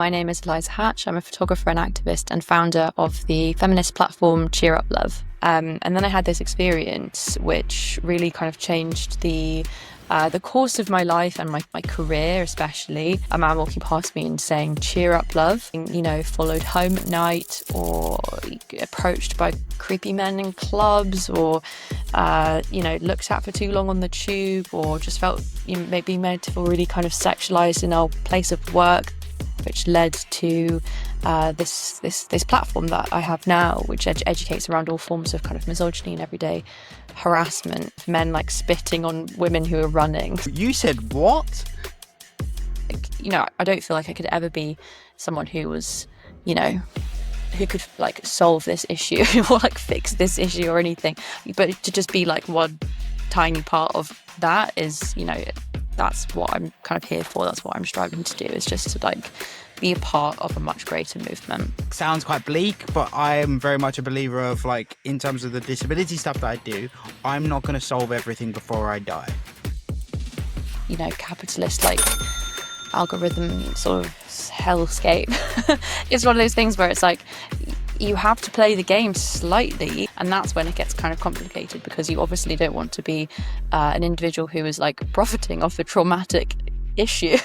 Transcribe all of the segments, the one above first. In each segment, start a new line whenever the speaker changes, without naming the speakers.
My name is Eliza. I'm a photographer and activist and founder of the feminist platform Up Luv. And then I had this experience which really kind of changed the course of my life and my career, especially. A man walking past me and saying, "Cheer up, love," followed home at night, or approached by creepy men in clubs, or looked at for too long on the tube, or just felt maybe made to feel really kind of sexualized in our place of work, which led to this platform that I have now, which educates around all forms of kind of misogyny and everyday harassment, men like spitting on women who are running.
You said what?
I don't feel like I could ever be someone who was, who could like solve this issue or like fix this issue or anything. But to just be like one tiny part of that is, that's what I'm kind of here for. That's what I'm striving to do, is just to like be a part of a much greater movement.
Sounds quite bleak, but I am very much a believer of, like, in terms of the disability stuff that I do, I'm not going to solve everything before I die.
Capitalist like algorithm sort of hellscape. It's one of those things where it's like you have to play the game slightly, and that's when it gets kind of complicated, because you obviously don't want to be an individual who is like profiting off a traumatic issue.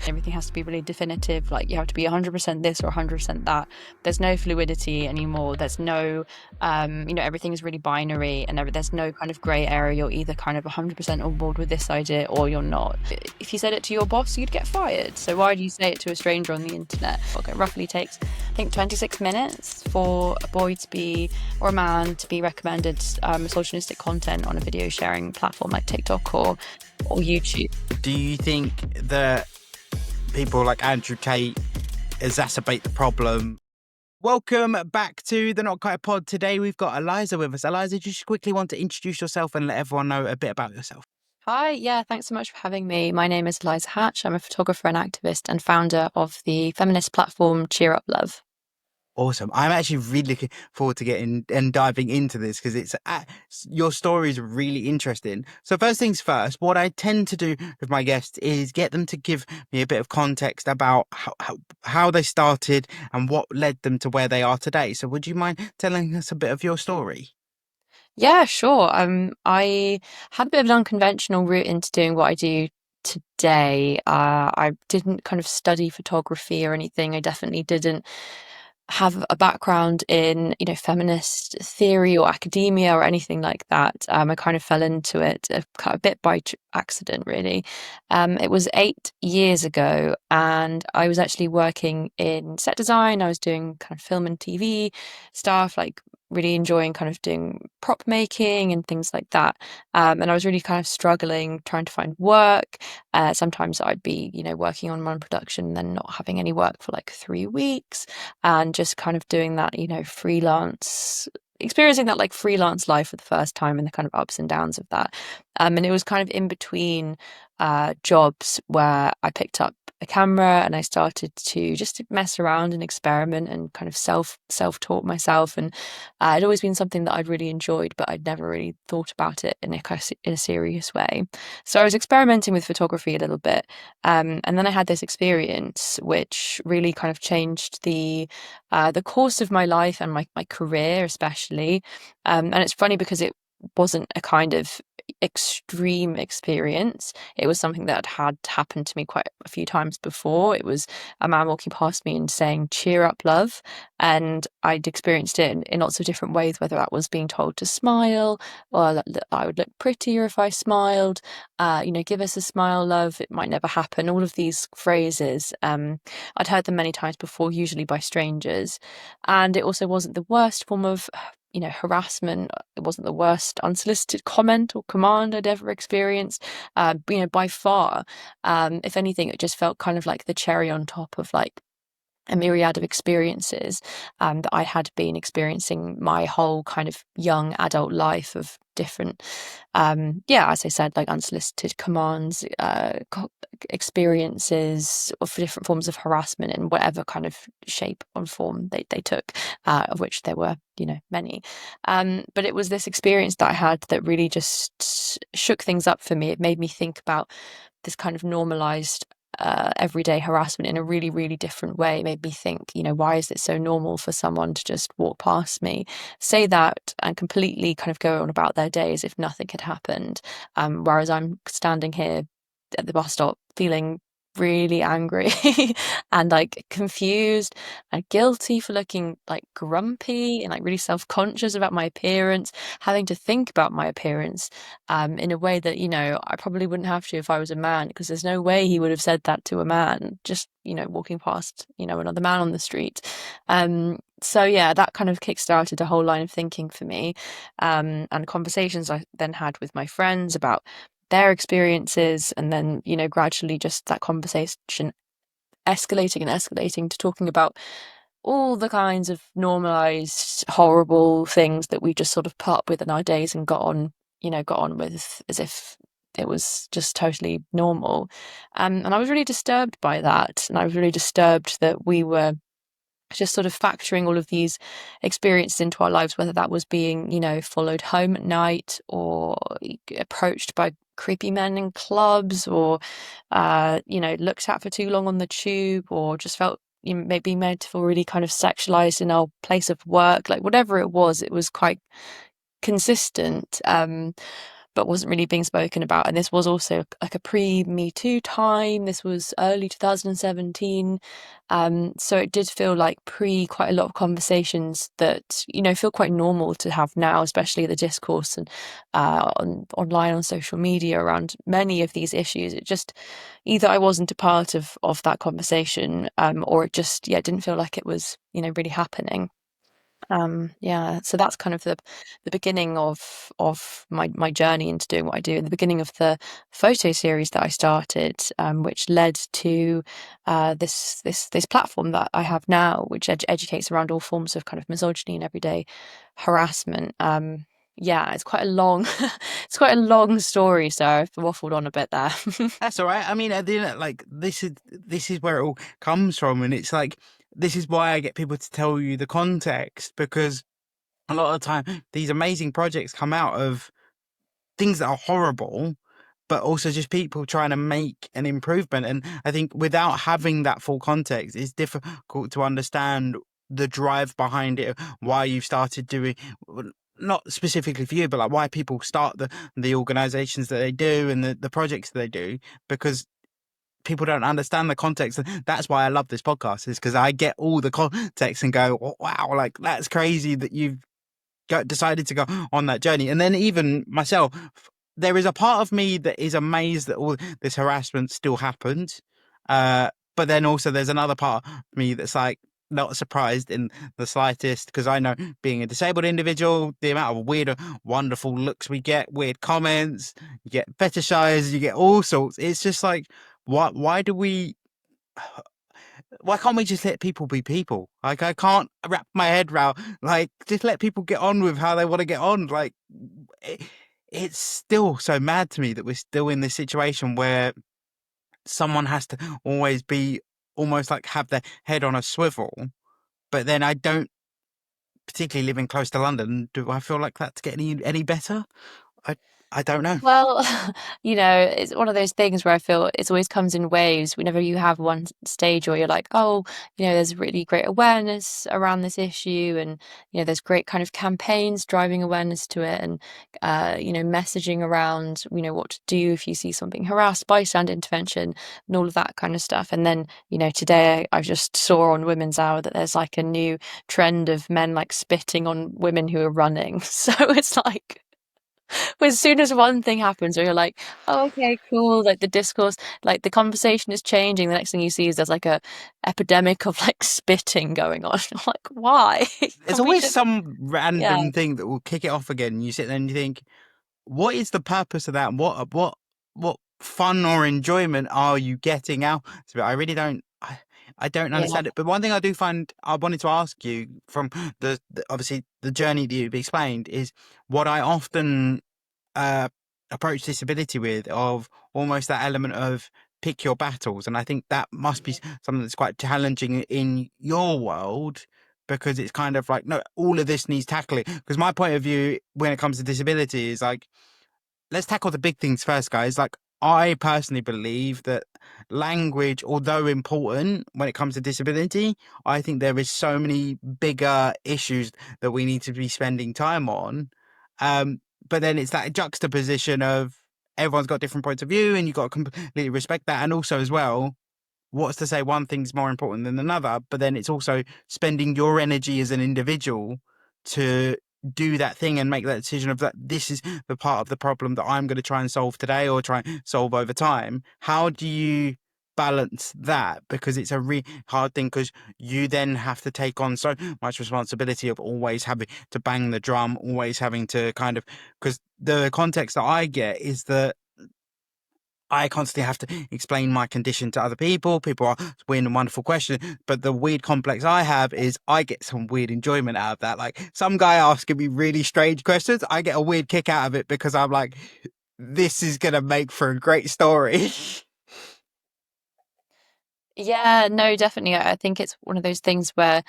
Everything has to be really definitive, like you have to be 100% this or 100% that. There's no fluidity anymore. There's no everything is really binary, and there's no kind of grey area. You're either kind of 100% on board with this idea or you're not. If you said it to your boss, you'd get fired, so why do you say it to a stranger on the internet? It roughly takes, I think, 26 minutes for a boy to be, or a man to be recommended misogynistic content on a video sharing platform like TikTok or YouTube.
Do you think that people like Andrew Tate exacerbate the problem? Welcome back to the Not Quite Pod. Today we've got Eliza with us. Eliza, do you just quickly want to introduce yourself and let everyone know a bit about yourself?
Hi, yeah, thanks so much for having me. My name is Eliza. I'm a photographer and activist and founder of the feminist platform Up Luv.
Awesome. I'm actually really looking forward to getting and diving into this, because it's your story is really interesting. So first things first, what I tend to do with my guests is get them to give me a bit of context about how they started and what led them to where they are today. So would you mind telling us a bit of your story?
Yeah, sure. I had a bit of an unconventional route into doing what I do today. I didn't kind of study photography or anything. I definitely didn't have a background in, feminist theory or academia or anything like that. I kind of fell into it a bit by accident, really. It was 8 years ago, and I was actually working in set design. I was doing kind of film and TV stuff, like really enjoying kind of doing prop making and things like that. And I was really kind of struggling, trying to find work. Sometimes I'd be, working on one production and then not having any work for like 3 weeks, and just kind of doing that, freelance, experiencing that like freelance life for the first time, and the kind of ups and downs of that. And it was kind of in between jobs where I picked up a camera and I started to just mess around and experiment and kind of self-taught myself. And it'd always been something that I'd really enjoyed, but I'd never really thought about it in a serious way. So I was experimenting with photography a little bit. And then I had this experience which really kind of changed the course of my life and my career, especially. And it's funny because it wasn't a kind of extreme experience. It was something that had happened to me quite a few times before. It was a man walking past me and saying, "Cheer up, love." And I'd experienced it in lots of different ways, whether that was being told to smile, or that I would look prettier if I smiled, give us a smile, love, it might never happen. All of these phrases, I'd heard them many times before, usually by strangers. And it also wasn't the worst form of harassment. It wasn't the worst unsolicited comment or command I'd ever experienced, by far. If anything, it just felt kind of like the cherry on top of like a myriad of experiences that I had been experiencing my whole kind of young adult life, of different, as I said, like unsolicited commands, experiences of different forms of harassment in whatever kind of shape or form they took, of which there were, many. But it was this experience that I had that really just shook things up for me. It made me think about this kind of normalized everyday harassment in a really, really different way. It made me think, why is it so normal for someone to just walk past me, say that, and completely kind of go on about their day as if nothing had happened? Whereas I'm standing here at the bus stop feeling really angry and like confused and guilty for looking like grumpy and like really self-conscious about my appearance, having to think about my appearance in a way that, I probably wouldn't have to if I was a man, because there's no way he would have said that to a man just, walking past, another man on the street. So yeah, that kind of kickstarted a whole line of thinking for me, and conversations I then had with my friends about their experiences, and then gradually just that conversation escalating and escalating to talking about all the kinds of normalized horrible things that we just sort of put up with in our days and got on with as if it was just totally normal. And I was really disturbed by that, and I was really disturbed that we were just sort of factoring all of these experiences into our lives, whether that was being, followed home at night, or approached by creepy men in clubs, or, looked at for too long on the tube, or just felt maybe made to feel really kind of sexualized in our place of work. Like whatever it was quite consistent. But wasn't really being spoken about. And this was also like a pre-Me Too time. This was early 2017. So it did feel like pre quite a lot of conversations that, feel quite normal to have now, especially the discourse and online on social media around many of these issues. It just, either I wasn't a part of that conversation, or it just, yeah, didn't feel like it was, really happening. Yeah, so that's kind of the beginning of my journey into doing what I do, and the beginning of the photo series that I started, which led to this platform that I have now, which educates around all forms of kind of misogyny and everyday harassment. Yeah, it's quite a long it's quite a long story, so I've waffled on a bit there.
That's all right. I mean, at the end, like this is where it all comes from, and it's like this is why I get people to tell you the context, because a lot of the time these amazing projects come out of things that are horrible, but also just people trying to make an improvement. And I think without having that full context, it's difficult to understand the drive behind it, why you've started doing, not specifically for you, but like why people start the organizations that they do and the projects that they do, because people don't understand the context. That's why I love this podcast, is because I get all the context and go, "Oh, wow, like that's crazy that you've decided to go on that journey." And then even myself, there is a part of me that is amazed that all this harassment still happened. But then also there's another part of me that's like not surprised in the slightest, because I know, being a disabled individual, the amount of weird, wonderful looks we get, weird comments, you get fetishized, you get all sorts. It's just like, why do we why can't we just let people be people? Like, I can't wrap my head around, like, just let people get on with how they want to get on. Like, it, it's still so mad to me that we're still in this situation where someone has to always be almost like have their head on a swivel. But then I don't, particularly living close to London, do I feel like that's getting any better? I I don't know.
Well, it's one of those things where I feel it always comes in waves. Whenever you have one stage where you're like, oh, there's really great awareness around this issue, and there's great kind of campaigns driving awareness to it, and messaging around, what to do if you see something harassed, bystander intervention, and all of that kind of stuff. And then, today I just saw on Women's Hour that there's like a new trend of men like spitting on women who are running. So it's like, as soon as one thing happens where you're like, oh, okay, cool, like the discourse, like the conversation is changing, the next thing you see is there's like a epidemic of like spitting going on. I'm like, why?
There's
Can we
always
just,
some
yeah,
random thing that will kick it off again. You sit there and you think, what is the purpose of that? What fun or enjoyment are you getting out of it? I really don't. I don't
yeah.
understand it. But one thing I do find, I wanted to ask you from obviously the journey that you've explained, is what I often uh, approach disability with, of almost that element of pick your battles. And I think that must be something that's quite challenging in your world, because it's kind of like, no, all of this needs tackling. Because my point of view when it comes to disability is like, let's tackle the big things first, guys. Like, I personally believe that language, although important when it comes to disability, I think there is so many bigger issues that we need to be spending time on. But then it's that juxtaposition of everyone's got different points of view, and you've got to completely respect that. And also, as well, what's to say one thing's more important than another, but then it's also spending your energy as an individual to do that thing and make that decision of that this is the part of the problem that I'm going to try and solve today or try and solve over time. How do you balance that? Because it's a really hard thing, because you then have to take on so much responsibility of always having to bang the drum, always having to kind of, because the context that I get is that I constantly have to explain my condition to other people. People are weird and wonderful question, but the weird complex I have is I get some weird enjoyment out of that. Like some guy asking me really strange questions, I get a weird kick out of it because I'm like, this is gonna make for a great story.
Yeah, no, definitely. I think it's one of those things where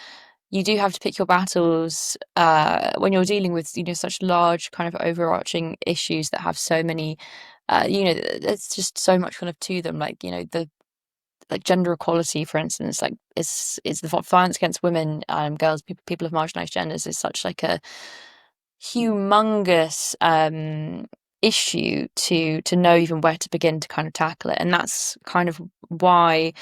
you do have to pick your battles when you're dealing with, such large kind of overarching issues that have so many, there's just so much kind of to them. Like, the like gender equality, for instance, like is the violence against women, girls, people of marginalized genders is such like a humongous issue to know even where to begin to kind of tackle it. And that's kind of why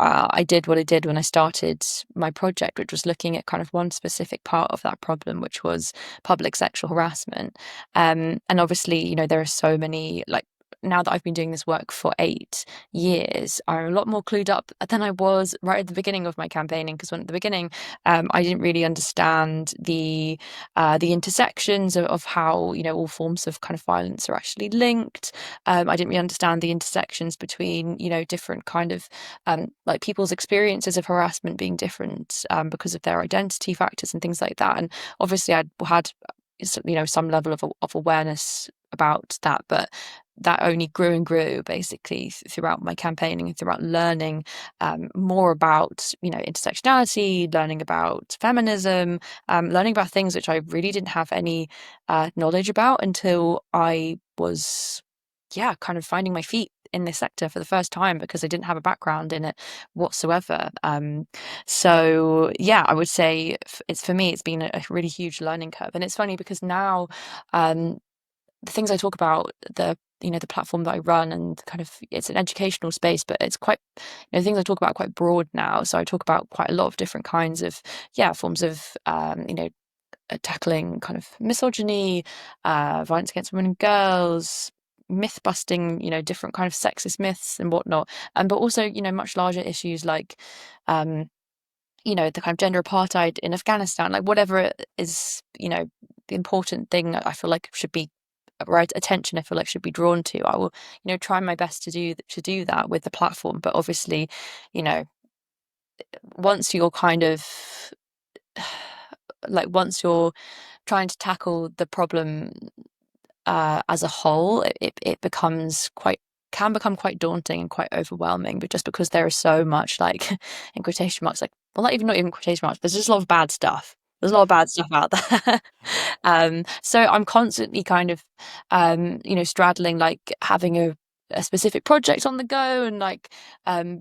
I did what I did when I started my project, which was looking at kind of one specific part of that problem, which was public sexual harassment. And obviously, there are so many, like, now that I've been doing this work for 8 years, I'm a lot more clued up than I was right at the beginning of my campaigning. Because when at the beginning, I didn't really understand the intersections of how, all forms of kind of violence are actually linked. I didn't really understand the intersections between, different kind of like people's experiences of harassment being different because of their identity factors and things like that. And obviously, I'd had some level of awareness about that, but that only grew and grew basically throughout my campaigning and throughout learning more about intersectionality, learning about feminism, learning about things which I really didn't have any knowledge about until I was, yeah, kind of finding my feet in this sector for the first time because I didn't have a background in it whatsoever. So yeah, I would say it's for me, it's been a really huge learning curve. And it's funny because now um, the things I talk about, the platform that I run, and kind of it's an educational space, but it's quite, the things I talk about are quite broad now. So I talk about quite a lot of different kinds of, yeah, forms of tackling kind of misogyny, violence against women and girls, myth busting, different kind of sexist myths and whatnot. But also, much larger issues like um, the kind of gender apartheid in Afghanistan, like whatever it is, the important thing I feel like should be right attention, I feel like should be drawn to. I will, try my best to do that with the platform. But obviously, you know, once you're kind of like once you're trying to tackle the problem as a whole, it becomes quite can become quite daunting and quite overwhelming. But just because there is so much, like, in quotation marks, like, well, not even quotation marks, there's just a lot of bad stuff. There's a lot of bad stuff out there. So I'm constantly kind of straddling, like, having a specific project on the go, and like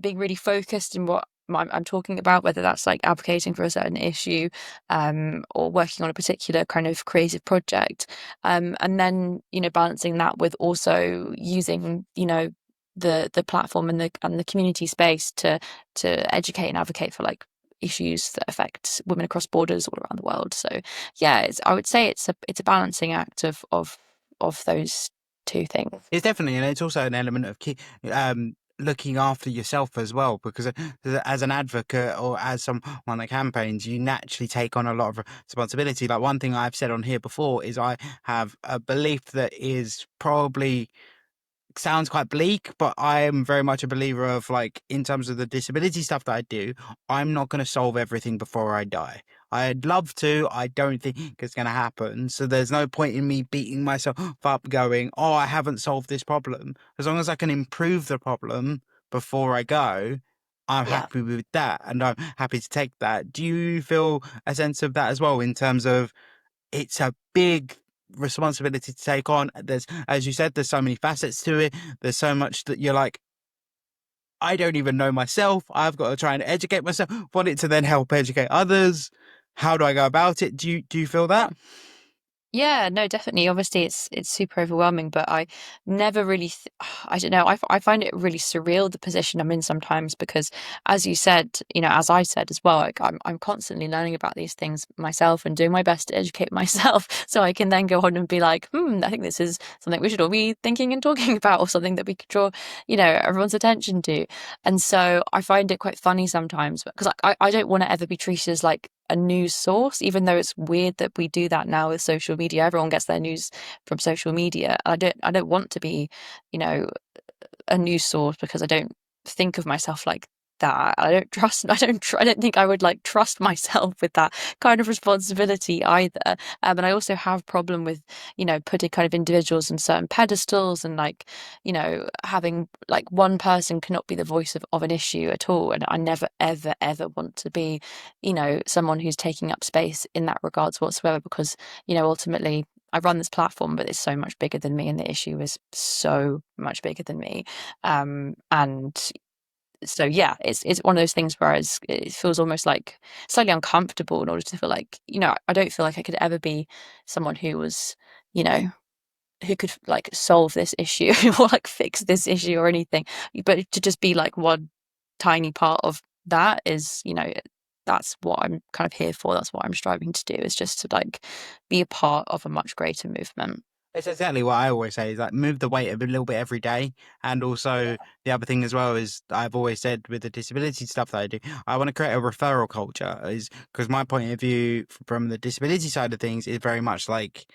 being really focused in what I'm talking about, whether that's like advocating for a certain issue or working on a particular kind of creative project, and then balancing that with also using the platform and the community space to educate and advocate for like issues that affect women across borders all around the world. So yeah, I would say it's a balancing act of those two things.
It's definitely, and it's also an element of looking after yourself as well, because as an advocate or as someone that campaigns, you naturally take on a lot of responsibility. Like one thing I've said on here before is I have a belief that is probably sounds quite bleak, but I am very much a believer of, like, in terms of the disability stuff that I do, I'm not going to solve everything before I die. I'd love to. I don't think it's going to happen. So there's no point in me beating myself up going, oh, I haven't solved this problem. As long as I can improve the problem before I go, I'm
Yeah.
happy with that. And I'm happy to take that. Do you feel a sense of that as well, in terms of it's a big responsibility to take on. There's, as you said, there's so many facets to it. There's so much that you're like, I don't even know myself. I've got to try and educate myself. Want it to then help educate others. How do I go about it? Do you feel that?
Yeah, no, definitely. Obviously, it's super overwhelming, but I never really, I don't know. I find it really surreal the position I'm in sometimes because, as you said, as I said as well, like I'm constantly learning about these things myself and doing my best to educate myself, so I can then go on and be like, I think this is something we should all be thinking and talking about, or something that we could draw, everyone's attention to. And so I find it quite funny sometimes because I don't want to ever be treated as like a news source, even though it's weird that we do that now with social media. Everyone gets their news from social media. I don't want to be, you know, a news source because I don't think of myself like that. I don't think I would like trust myself with that kind of responsibility either. And I also have a problem with, putting kind of individuals on certain pedestals and like, having like one person cannot be the voice of an issue at all. And I never, ever, ever want to be, someone who's taking up space in that regards whatsoever, because, ultimately I run this platform, but it's so much bigger than me, and the issue is so much bigger than me. And so yeah, it's one of those things where it feels almost like slightly uncomfortable in order to feel like, I don't feel like I could ever be someone who was, you know, who could like solve this issue or like fix this issue or anything. But to just be like one tiny part of that is, that's what I'm kind of here for. That's what I'm striving to do, is just to like be a part of a much greater movement.
It's exactly what I always say is like move the weight a little bit every day. And also the other thing as well is I've always said with the disability stuff that I do, I want to create a referral culture, is because my point of view from the disability side of things is very much like,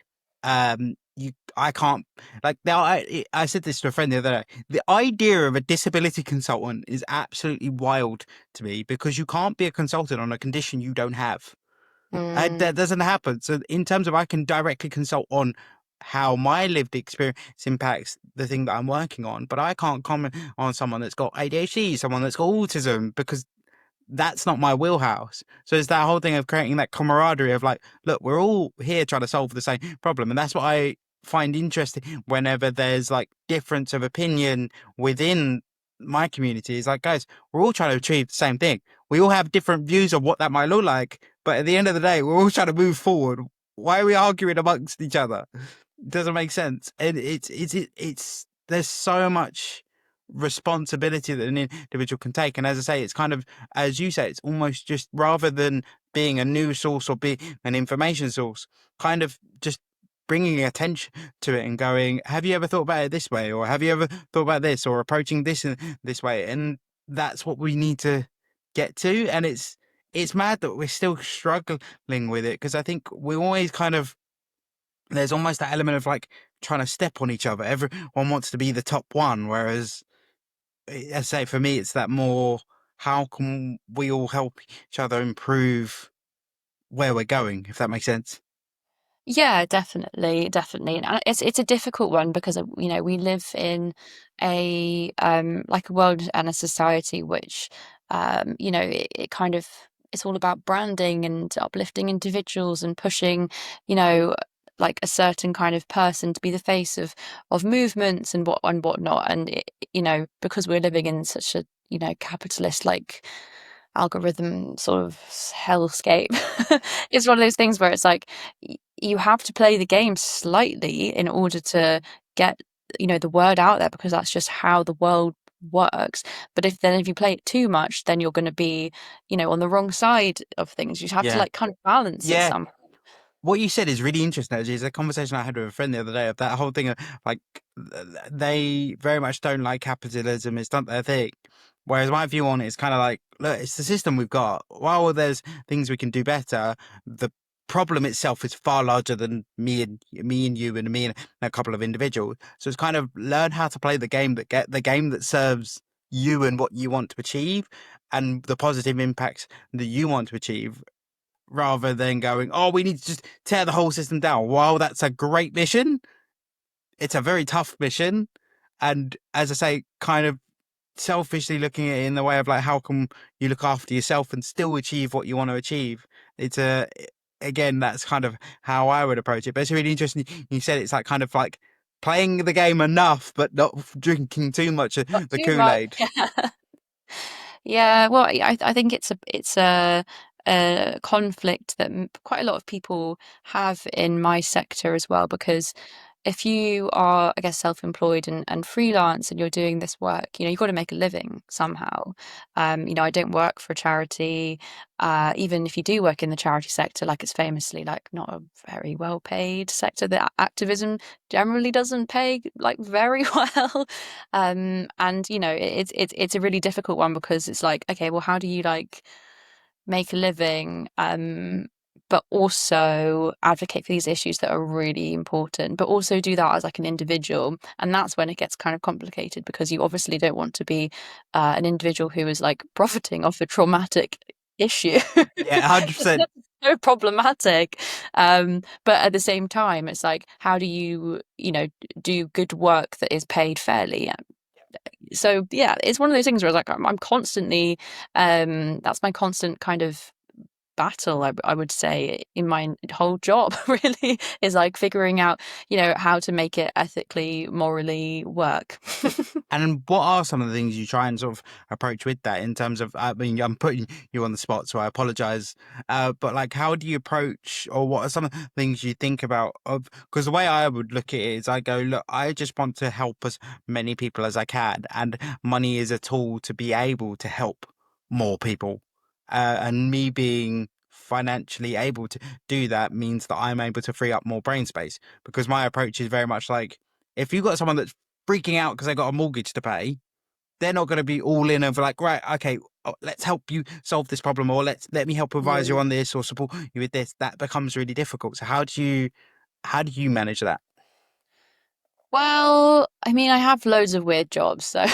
I can't, like now I said this to a friend the other day. The idea of a disability consultant is absolutely wild to me because you can't be a consultant on a condition you don't have.
Mm,
That doesn't happen. So, in terms of, I can directly consult on how my lived experience impacts the thing that I'm working on, but I can't comment on someone that's got ADHD, someone that's got autism, because that's not my wheelhouse. So it's that whole thing of creating that camaraderie of like, look, we're all here trying to solve the same problem. And that's what I find interesting whenever there's like difference of opinion within my community. Is like, guys, we're all trying to achieve the same thing. We all have different views of what that might look like. But at the end of the day, we're all trying to move forward. Why are we arguing amongst each other? It doesn't make sense. And there's so much responsibility that an individual can take. And as I say, it's kind of, as you say, it's almost just, rather than being a news source or be an information source, kind of just bringing attention to it and going, have you ever thought about it this way? Or have you ever thought about this, or approaching this in this way? And that's what we need to get to. And it's mad that we're still struggling with it, because I think we always kind of, there's almost that element of like trying to step on each other. Everyone wants to be the top one, whereas I say for me, it's that more, how can we all help each other improve where we're going, if that makes sense?
yeah, definitely, definitely. And it's a difficult one because we live in a like a world and a society which it kind of, it's all about branding and uplifting individuals and pushing, you know, like a certain kind of person to be the face of movements and whatnot. And because we're living in such a, capitalist like algorithm sort of hellscape. It's one of those things where it's like you have to play the game slightly in order to get, the word out there, because that's just how the world works. But if you play it too much, then you're going to be, on the wrong side of things. You have to
Yeah.
like kind of balance it
Yeah.
some.
What you said is really interesting. Actually. It's a conversation I had with a friend the other day of that whole thing of like, they very much don't like capitalism. It's not their thing. Whereas my view on it is kind of like, look, it's the system we've got. While there's things we can do better, the problem itself is far larger than me and you and me and a couple of individuals. So it's kind of learn how to play the game that serves you and what you want to achieve, and the positive impacts that you want to achieve, rather than going, oh, we need to just tear the whole system down. While that's a great mission, it's a very tough mission. And as I say, kind of selfishly looking at it in the way of like, how can you look after yourself and still achieve what you want to achieve? It's a again, that's kind of how I would approach it. But it's really interesting. You said it's like kind of like playing the game enough, but not drinking too much of
Not
the
too much.
Kool-Aid.
Yeah, well, I think it's a conflict that quite a lot of people have in my sector as well, because if you are, I guess, self-employed and freelance and you're doing this work, you've got to make a living somehow. I don't work for a charity. Even if you do work in the charity sector, like it's famously like not a very well paid sector. The activism generally doesn't pay like very well. And it's a really difficult one because it's like, okay, well, how do you like make a living, but also advocate for these issues that are really important, but also do that as like an individual. And that's when it gets kind of complicated because you obviously don't want to be an individual who is like profiting off a traumatic issue.
Yeah, 100%.
That's so problematic. But at the same time, it's like, how do you do good work that is paid fairly? So yeah, it's one of those things where it's like I'm constantly that's my constant kind of battle, I would say, in my whole job really is like figuring out how to make it ethically, morally work.
And what are some of the things you try and sort of approach with that in terms of, I mean, I'm putting you on the spot, so I apologize. But like, how do you approach, or what are some of the things you think about? Of Because the way I would look at it is, I go, look, I just want to help as many people as I can, and money is a tool to be able to help more people. And me being financially able to do that means that I'm able to free up more brain space. Because my approach is very much like, if you've got someone that's freaking out because they got a mortgage to pay, they're not going to be all in over like, right, okay, let's help you solve this problem, or let me help advise you
Mm.
on this or support you with this. That becomes really difficult. So how do you manage that?
Well, I mean, I have loads of weird jobs, so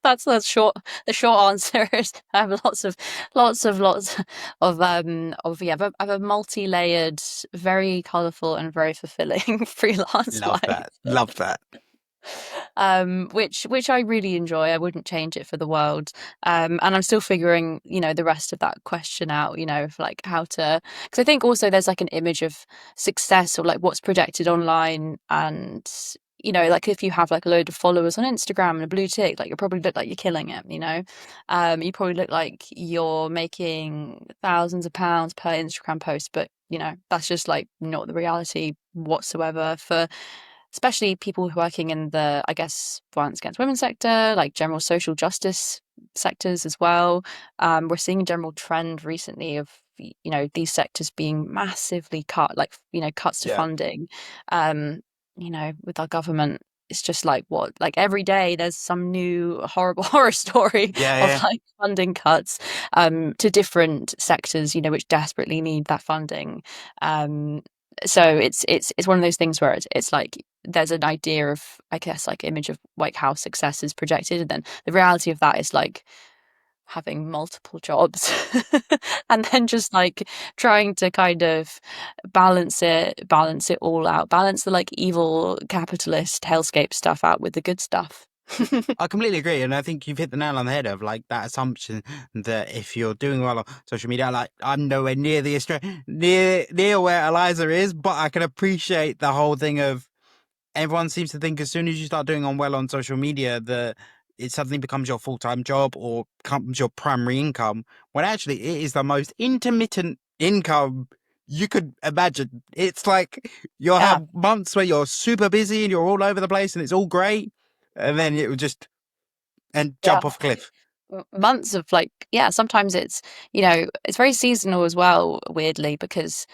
that's the short answer is I have lots of yeah, I have a multi-layered, very colorful and very fulfilling freelance
Love
life.
that. Love that.
Which I really enjoy. I wouldn't change it for the world. And I'm still figuring, the rest of that question out, of like how to, because I think also there's like an image of success or like what's projected online, and like if you have like a load of followers on Instagram and a blue tick, like you probably look like you're killing it. You probably look like you're making thousands of pounds per Instagram post, but that's just like not the reality whatsoever for especially people who are working in the, I guess, violence against women sector, like general social justice sectors as well. We're seeing a general trend recently of, these sectors being massively cut, like, cuts to
Yeah.
funding. With our government, it's just like what, like every day there's some new horrible horror story
Yeah,
of
yeah.
like funding cuts to different sectors, which desperately need that funding. Um, so it's one of those things where it's like there's an idea of, I guess, like image of like how success is projected, and then the reality of that is like having multiple jobs and then just like trying to kind of balance it all out, balance the like evil capitalist hellscape stuff out with the good stuff.
I completely agree, and I think you've hit the nail on the head of like that assumption that if you're doing well on social media, like I'm nowhere near the near where Eliza is, but I can appreciate the whole thing of everyone seems to think as soon as you start doing on well on social media that it suddenly becomes your full-time job or becomes your primary income, when actually it is the most intermittent income you could imagine. It's like you'll
Yeah,
have months where you're super busy and you're all over the place and it's all great, and then it would just and
yeah.
jump off a cliff.
Months of like, yeah, sometimes it's very seasonal as well, weirdly, because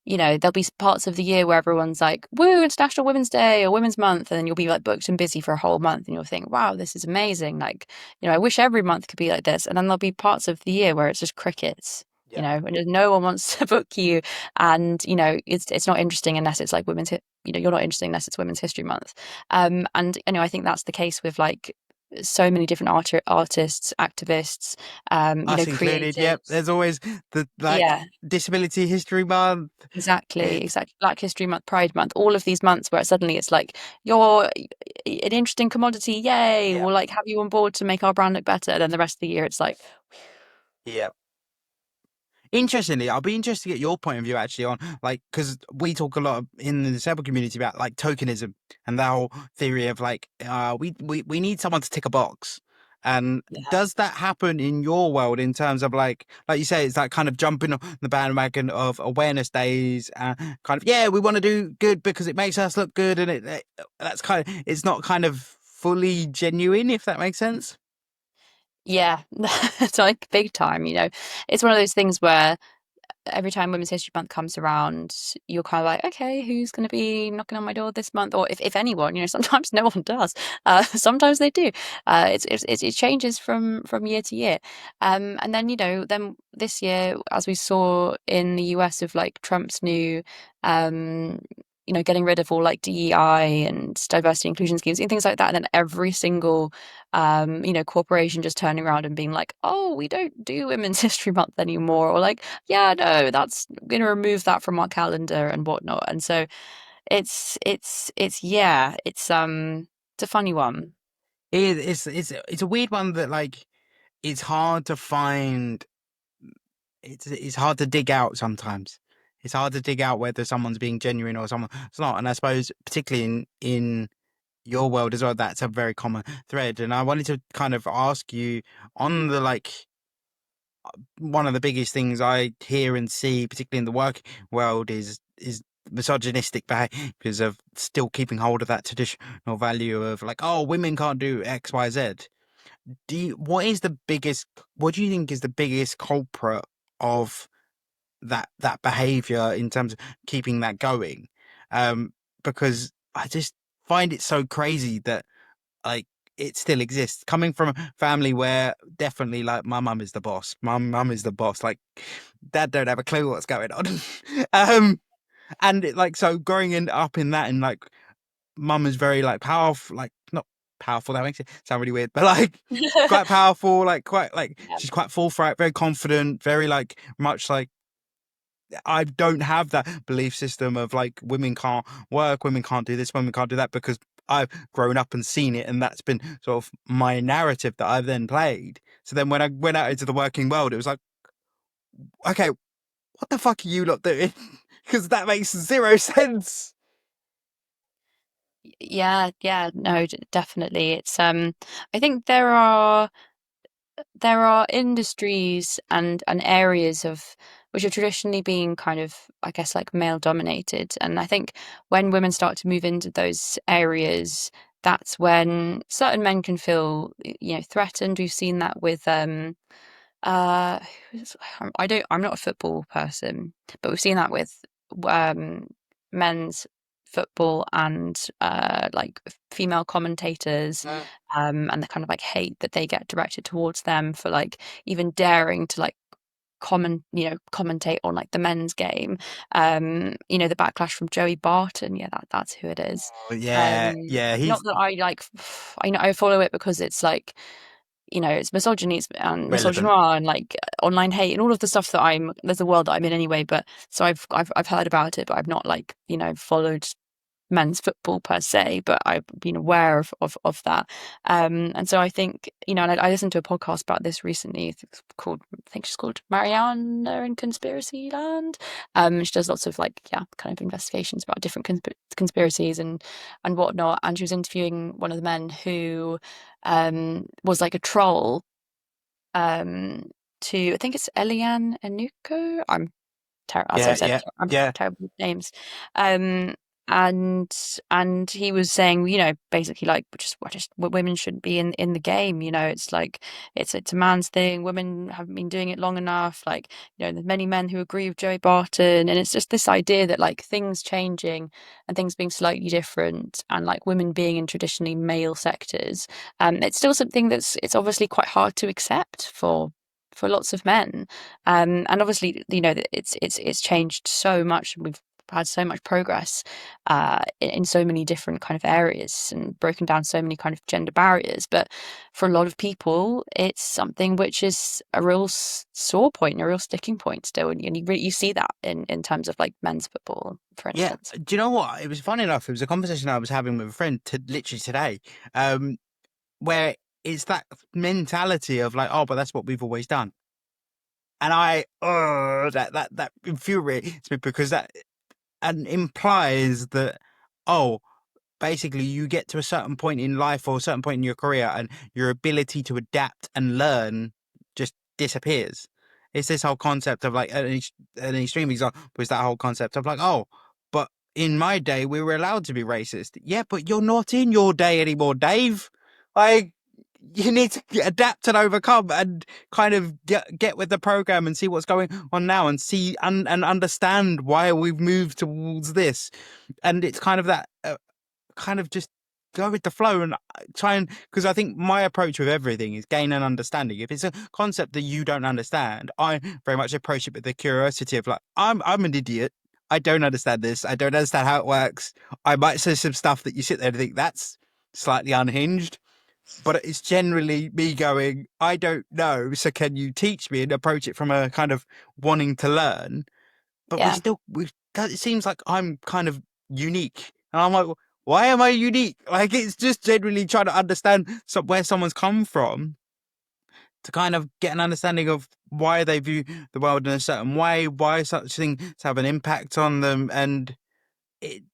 there'll be parts of the year where everyone's like, woo, it's National Women's Day or Women's Month. And then you'll be like booked and busy for a whole month and you'll think, wow, this is amazing. Like, I wish every month could be like this. And then there'll be parts of the year where it's just crickets,
Yeah.
and no one wants to book you. And, it's not interesting unless it's like you're not interesting unless it's Women's History Month. And, I think that's the case with like so many different artists, activists,
Us included. Yep.
creatives.
There's always the like
Yeah.
Disability History Month.
Exactly,
It's
exactly. Black History Month, Pride Month, all of these months where suddenly it's like you're an interesting commodity, yay!
yeah.
We'll like have you on board to make our brand look better. And then the rest of the year it's like,
Yeah. Interestingly, I'll be interested to get your point of view actually on like because we talk a lot in the disabled community about like tokenism and the whole theory of like we need someone to tick a box. And does that happen in your world in terms of like you say, it's that kind of jumping on the bandwagon of awareness days, kind of we want to do good because it makes us look good, and that's kind of it's not kind of fully genuine, if that makes sense.
Yeah, it's like big time, you know. It's one of those things where every time Women's History Month comes around, you're kind of like, okay, who's going to be knocking on my door this month? Or if anyone, you know, sometimes no one does. Sometimes they do. It changes from year to year. And then, you know, then this year, as we saw in the US of like Trump's new, um, you know, getting rid of all like DEI and diversity inclusion schemes and things like that. And then every single, you know, corporation just turning around and being like, oh, we don't do Women's History Month anymore. Or like, yeah, no, that's going to remove that from our calendar and whatnot. And so yeah, it's a funny one.
It's a weird one that like it's hard to find. It's hard to dig out sometimes. It's hard to dig out whether someone's being genuine or someone's not. And I suppose particularly in your world as well, that's a very common thread. And I wanted to kind of ask you on the like one of the biggest things I hear and see, particularly in the work world, is misogynistic behaviors of still keeping hold of that traditional value of like, oh, women can't do X, Y, Z. What do you think is the biggest culprit of that behavior in terms of keeping that going? Because I just find it so crazy that like it still exists. Coming from a family where definitely like my mum is the boss. My mum is the boss. Like dad don't have a clue what's going on. um, and like so growing up in that and like mum is very like powerful, like not powerful. That makes it sound really weird, but like quite powerful, like quite like
Yeah.
she's quite forthright, very confident, very like much like I don't have that belief system of like women can't work, women can't do this, women can't do that because I've grown up and seen it, and that's been sort of my narrative that I've then played. So then when I went out into the working world, it was like, okay, what the fuck are you lot doing? Because that makes zero sense.
Yeah, yeah, no, definitely. I think there are industries and areas of which have traditionally been kind of, I guess, like male dominated. And I think when women start to move into those areas, that's when certain men can feel, you know, threatened. We've seen that with uh I'm not a football person, but we've seen that with um men's football and like female commentators, and the kind of like hate that they get directed towards them for like even daring to like commentate on like the men's game. You know, the backlash from Joey Barton, yeah, that's who it is.
Oh yeah, yeah,
Not
he's
that I like I know I follow it because it's like, you know, it's misogyny and
relevant.
misogynoir and like online hate and all of the stuff that there's a world that I'm in anyway. But so I've heard about it, but I've not like, you know, followed men's football per se, but I've been aware of that. And so I think, you know, and I listened to a podcast about this recently. I think she's called Mariana in Conspiracy Land. She does lots of like, yeah, kind of investigations about different conspiracies and whatnot. And she was interviewing one of the men who was like a troll um to, I think it's Eliane Enuko. As I've
Yeah,
said,
yeah,
I'm
yeah.
terrible with names. Um, and he was saying, you know, basically like just women shouldn't be in the game. You know, it's like it's a man's thing. Women haven't been doing it long enough. Like, you know, there's many men who agree with Joey Barton, and it's just this idea that like things changing and things being slightly different, and like women being in traditionally male sectors. It's still something it's obviously quite hard to accept for lots of men. And obviously, you know, it's changed so much. We've had so much progress in so many different kind of areas and broken down so many kind of gender barriers. But for a lot of people, it's something which is a real sore point, a real sticking point still. And you see that in terms of like men's football, for
Yeah,
instance.
do you know what? It was funny enough. It was a conversation I was having with a friend literally today, where it's that mentality of like, oh, but that's what we've always done. And I, oh, that infuriates me because that and implies that, oh, basically you get to a certain point in life or a certain point in your career and your ability to adapt and learn just disappears. It's this whole concept of like an extreme example was that whole concept of like, oh, but in my day we were allowed to be racist. Yeah, but you're not in your day anymore, Dave. Like, you need to adapt and overcome and kind of get with the program and see what's going on now and see and understand why we've moved towards this. And it's kind of that kind of just go with the flow and try and because I think my approach with everything is gain an understanding. If it's a concept that you don't understand, I very much approach it with the curiosity of like, I'm an idiot. I don't understand this. I don't understand how it works. I might say some stuff that you sit there and think that's slightly unhinged, but it's generally me going, I don't know. So can you teach me and approach it from a kind of wanting to learn? But
Yeah.
it seems like I'm kind of unique. And I'm like, why am I unique? Like, it's just genuinely trying to understand where someone's come from to kind of get an understanding of why they view the world in a certain way, why such things have an impact on them. And it,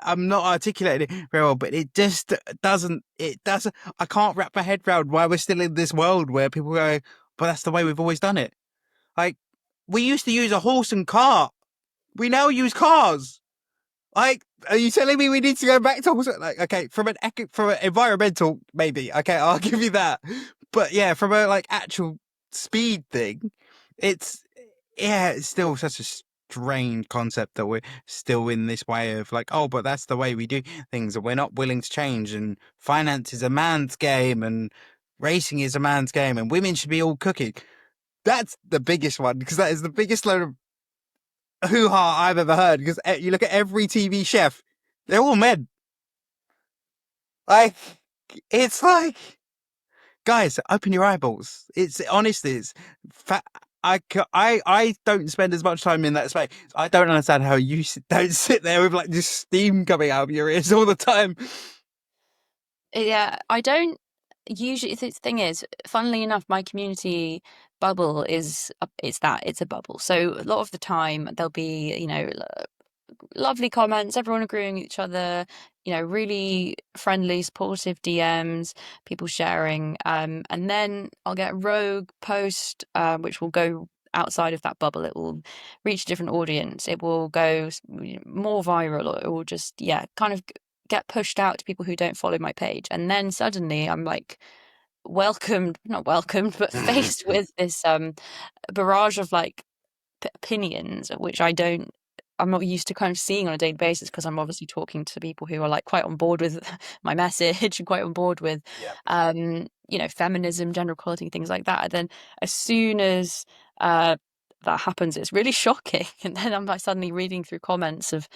I'm not articulating it very well, but it doesn't, I can't wrap my head around why we're still in this world where people go, but that's the way we've always done it. Like, we used to use a horse and cart. We now use cars. Like, are you telling me we need to go back to like, okay, from an environmental, maybe, okay, I'll give you that. But yeah, from a like actual speed thing, it's yeah, it's still such a strange concept that we're still in this way of like, oh, but that's the way we do things, and we're not willing to change. And finance is a man's game, and racing is a man's game, and women should be all cooking. That's the biggest one because that is the biggest load of hoo ha I've ever heard. Because you look at every TV chef, they're all men. Like, it's like, guys, open your eyeballs. It's honestly, I don't spend as much time in that space. I don't understand how you don't sit there with like just steam coming out of your ears all the time.
Yeah, I don't usually. The thing is, funnily enough, my community bubble is it's a bubble. So a lot of the time there'll be, lovely comments, everyone agreeing with each other, really friendly, supportive DMs, people sharing. And then I'll get a rogue post, which will go outside of that bubble. It will reach a different audience. It will go more viral, or it will just, yeah, kind of get pushed out to people who don't follow my page. And then suddenly I'm like welcomed, not welcomed, but faced with this barrage of like opinions, which I'm not used to kind of seeing on a daily basis because I'm obviously talking to people who are like quite on board with my message and quite on board with,
Yeah.
feminism, gender equality, things like that. And then as soon as that happens, it's really shocking. And then I'm like suddenly reading through comments of,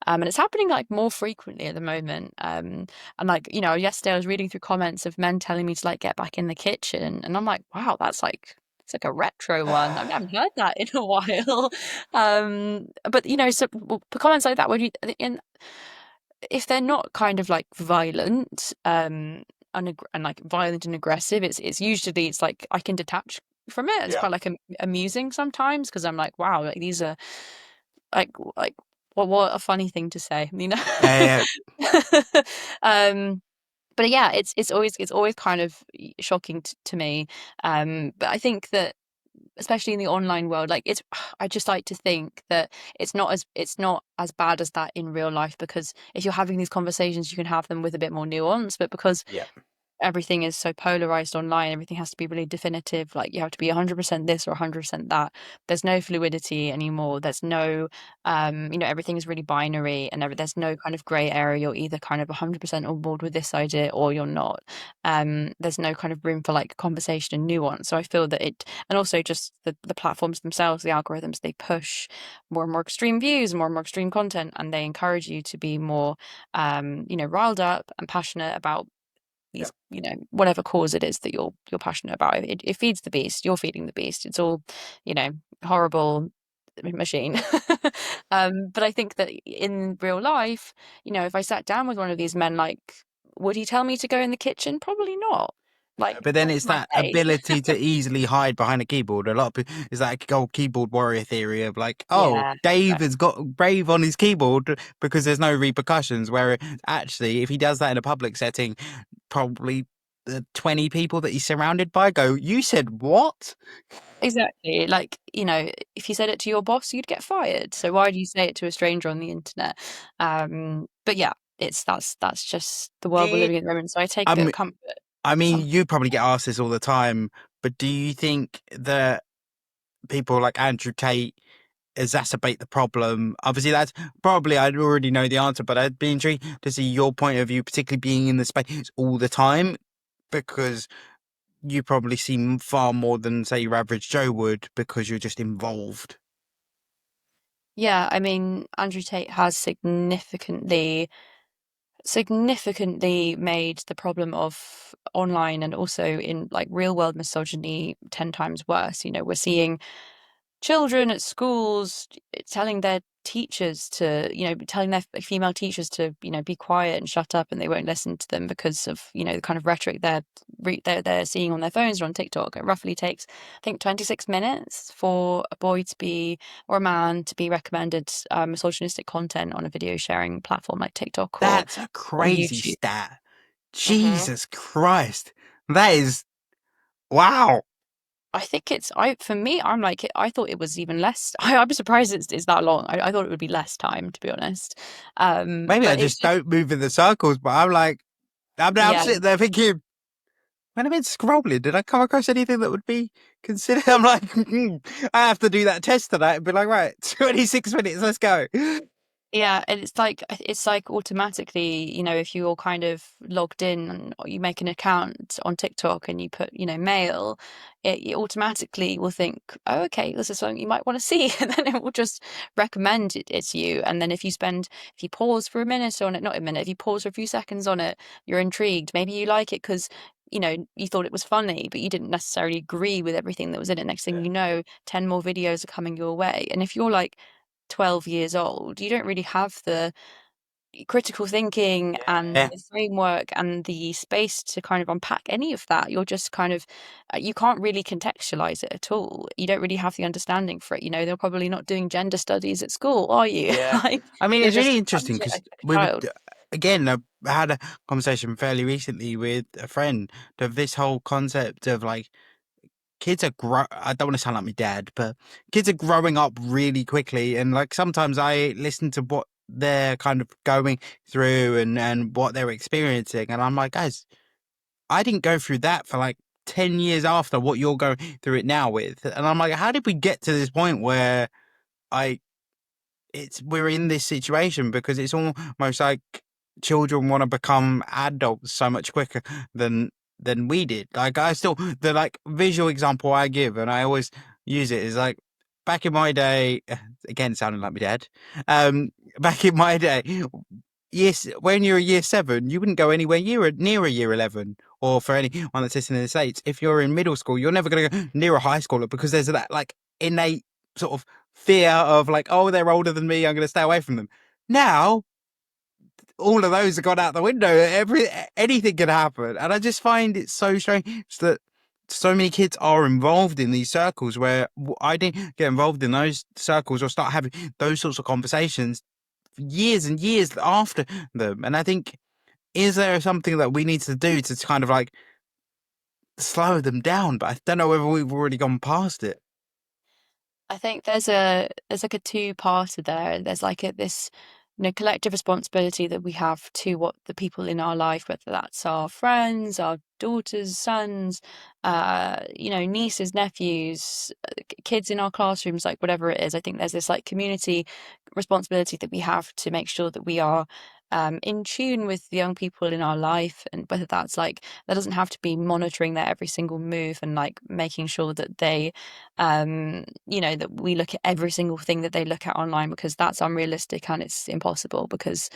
and it's happening like more frequently at the moment. And like, yesterday I was reading through comments of men telling me to like get back in the kitchen, and I'm like, wow, that's like it's like a retro one. I haven't heard that in a while. But so comments like that, when you in if they're not kind of like violent, and like violent and aggressive, it's usually it's like I can detach from it. It's
Yeah.
quite like amusing sometimes because I'm like, wow, like these are like what a funny thing to say,
Yeah.
um but yeah, it's always kind of shocking to me. But I think that especially in the online world, like I just like to think that it's not as bad as that in real life, because if you're having these conversations you can have them with a bit more nuance. But because
Yeah.
everything is so polarized online, everything has to be really definitive, like you have to be 100% this or 100% that. There's no fluidity anymore. There's no everything is really binary, and there's no kind of gray area. You're either kind of 100% on board with this idea or you're not. There's no kind of room for like conversation and nuance. So I feel that and also just the platforms themselves, the algorithms, they push more and more extreme views, more and more extreme content, and they encourage you to be more riled up and passionate about
Yeah.
these, whatever cause it is that you're passionate about. It feeds the beast. You're feeding the beast. It's all, you know, horrible machine. But I think that in real life, if I sat down with one of these men, like, would he tell me to go in the kitchen? Probably not.
Yeah,
Like,
but then
not
it's
my
that
day.
ability to easily hide behind a keyboard. A lot of people, it's that old keyboard warrior theory of like, oh,
Yeah,
Dave has
exactly.
got Brave on his keyboard because there's no repercussions. Where actually, if he does that in a public setting, probably the 20 people that he's surrounded by go, "You said what?"
Exactly. Like, if you said it to your boss, you'd get fired. So why do you say it to a stranger on the internet? But yeah, that's just the world we're
Do
living in at the moment. So I take a bit
you,
of comfort
I
in
mean,
some.
you probably get asked this all the time, but do you think that people like Andrew Tate exacerbate the problem? Obviously, that's probably, I already know the answer, but I'd be intrigued to see your point of view, particularly being in the space all the time, because you probably see far more than, say, your average Joe would because you're just involved.
Yeah, I mean, Andrew Tate has significantly made the problem of online and also in like real world misogyny 10 times worse. We're seeing children at schools telling their teachers to, telling their female teachers to, be quiet and shut up, and they won't listen to them because of, the kind of rhetoric they're seeing on their phones or on TikTok. It roughly takes, I think, 26 minutes for a boy to be, or a man to be recommended misogynistic content on a video sharing platform like TikTok
That's a
or
crazy
YouTube.
stat.
hmm
Jesus Christ. That is, wow.
I think for me, I'm like, I thought it was even less. I'm surprised it's that long. I thought it would be less time, to be honest.
Maybe I
But it's
just
just,
don't move in the circles, but I'm like, I'm
yeah,
sitting there thinking, when I've been scrolling, did I come across anything that would be considered? I'm like, I have to do that test tonight and be like, right, 26 minutes, let's go.
yeah, and it's like automatically, if you're kind of logged in and you make an account on TikTok and you put, male, it automatically will think, oh, okay, this is something you might want to see, and then it will just recommend it to you. And then if you pause for a minute on it, not a minute, if you pause for a few seconds on it, you're intrigued. Maybe you like it because you thought it was funny, but you didn't necessarily agree with everything that was in it. Next thing
Yeah.
you know, 10 more videos are coming your way. And if you're like 12 years old, you don't really have the critical thinking and
Yeah.
the framework and the space to kind of unpack any of that. You're just kind of, you can't really contextualize it at all. You don't really have the understanding for it. They're probably not doing gender studies at school, are you?
Yeah.
Like,
I mean,
you're
it's
just
really
a
interesting
punch it
because
like a
we would,
child.
again, I had a conversation fairly recently with a friend of this whole concept of like, kids are I don't want to sound like my dad, but kids are growing up really quickly, and like sometimes I listen to what they're kind of going through and what they're experiencing, and I'm like, guys, I didn't go through that for like 10 years after what you're going through it now with, and I'm like, how did we get to this point where I we're in this situation? Because it's almost like children want to become adults so much quicker than we did. Like I still, the like visual example I give, and I always use it, is like back in my day. Again, sounding like my dad. Um, back in my day, yes, when you're a year 7, you wouldn't go anywhere near a year 11. Or for anyone that's listening in the States, if you're in middle school, you're never going to go near a high schooler because there's that like innate sort of fear of like, oh, they're older than me, I'm going to stay away from them. Now, all of those have gone out the window. Anything can happen, and I just find it so strange that so many kids are involved in these circles where I didn't get involved in those circles or start having those sorts of conversations years and years after them. And I think, is there something that we need to do to kind of like slow them down? But I don't know whether we've already gone past it.
I think there's like a two-parter there. There's like this, collective responsibility that we have to what the people in our life, whether that's our friends, our daughters, sons, nieces, nephews, kids in our classrooms, like whatever it is. I think there's this like community responsibility that we have to make sure that we are in tune with the young people in our life, and whether that's like that doesn't have to be monitoring their every single move and like making sure that they that we look at every single thing that they look at online, because that's unrealistic and it's impossible, because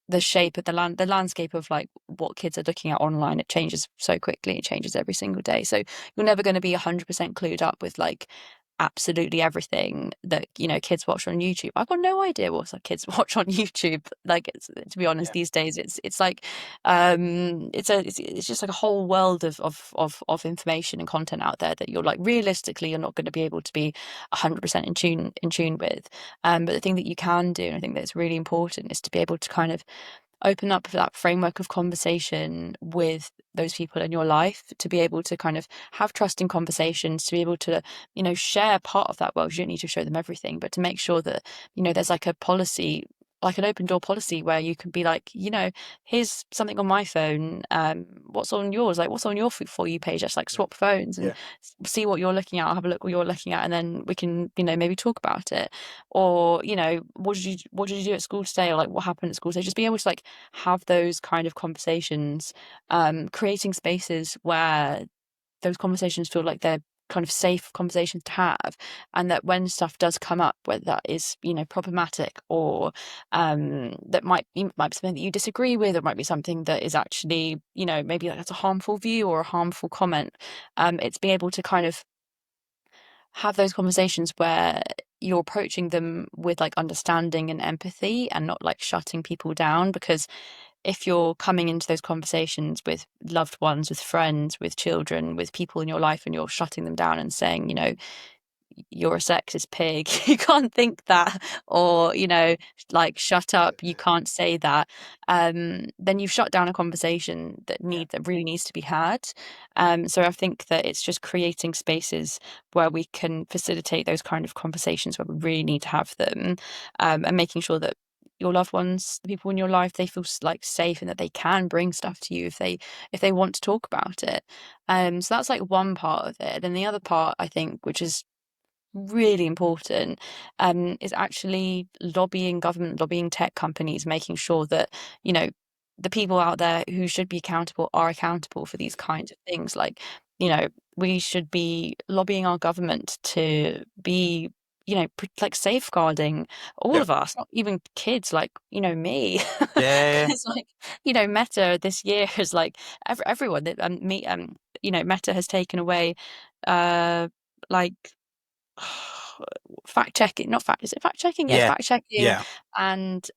the shape of the landscape of like what kids are looking at online, it changes so quickly, it changes every single day. So you're never going to be 100% clued up with like absolutely everything that kids watch on YouTube. I've got no idea what kids watch on YouTube. Like, to be honest,
Yeah.
these days it's like it's just like a whole world of information and content out there that you're like, realistically, you're not going to be able to be 100% in tune with. But the thing that you can do, and I think that's really important, is to be able to kind of open up that framework of conversation with those people in your life, to be able to kind of have trusting conversations, to be able to share part of that world. You don't need to show them everything, but to make sure that there's like a policy, like an open door policy, where you can be like, here's something on my phone, what's on yours, like what's on your for you page. Let's like
Yeah.
swap phones and
Yeah.
see what you're looking at. I'll have a look what you're looking at, and then we can maybe talk about it. Or what did you do at school today, or like what happened at school today. Just be able to like have those kind of conversations, creating spaces where those conversations feel like they're kind of safe conversations to have, and that when stuff does come up, whether that is problematic, or that might be something that you disagree with, or might be something that is actually maybe like that's a harmful view or a harmful comment, it's being able to kind of have those conversations where you're approaching them with like understanding and empathy, and not like shutting people down. Because if you're coming into those conversations with loved ones, with friends, with children, with people in your life, and you're shutting them down and saying, you're a sexist pig, you can't think that, or like, shut up, you can't say that, then you've shut down a conversation
Yeah.
that really needs to be had. So I think that it's just creating spaces where we can facilitate those kind of conversations where we really need to have them, and making sure that your loved ones, the people in your life, they feel like safe, and that they can bring stuff to you if they want to talk about it. So that's like one part of it. And the other part, I think, which is really important, is actually lobbying government, lobbying tech companies, making sure that you know the people out there who should be accountable are accountable for these kinds of things. Like, you know, we should be lobbying our government to be like safeguarding all
Yeah.
of us, not even kids like me.
Yeah.
Because like Meta this year is like everyone that Meta has taken away like fact checking, not fact, is it fact checking? Yeah,
Yeah.
fact checking,
Yeah.
and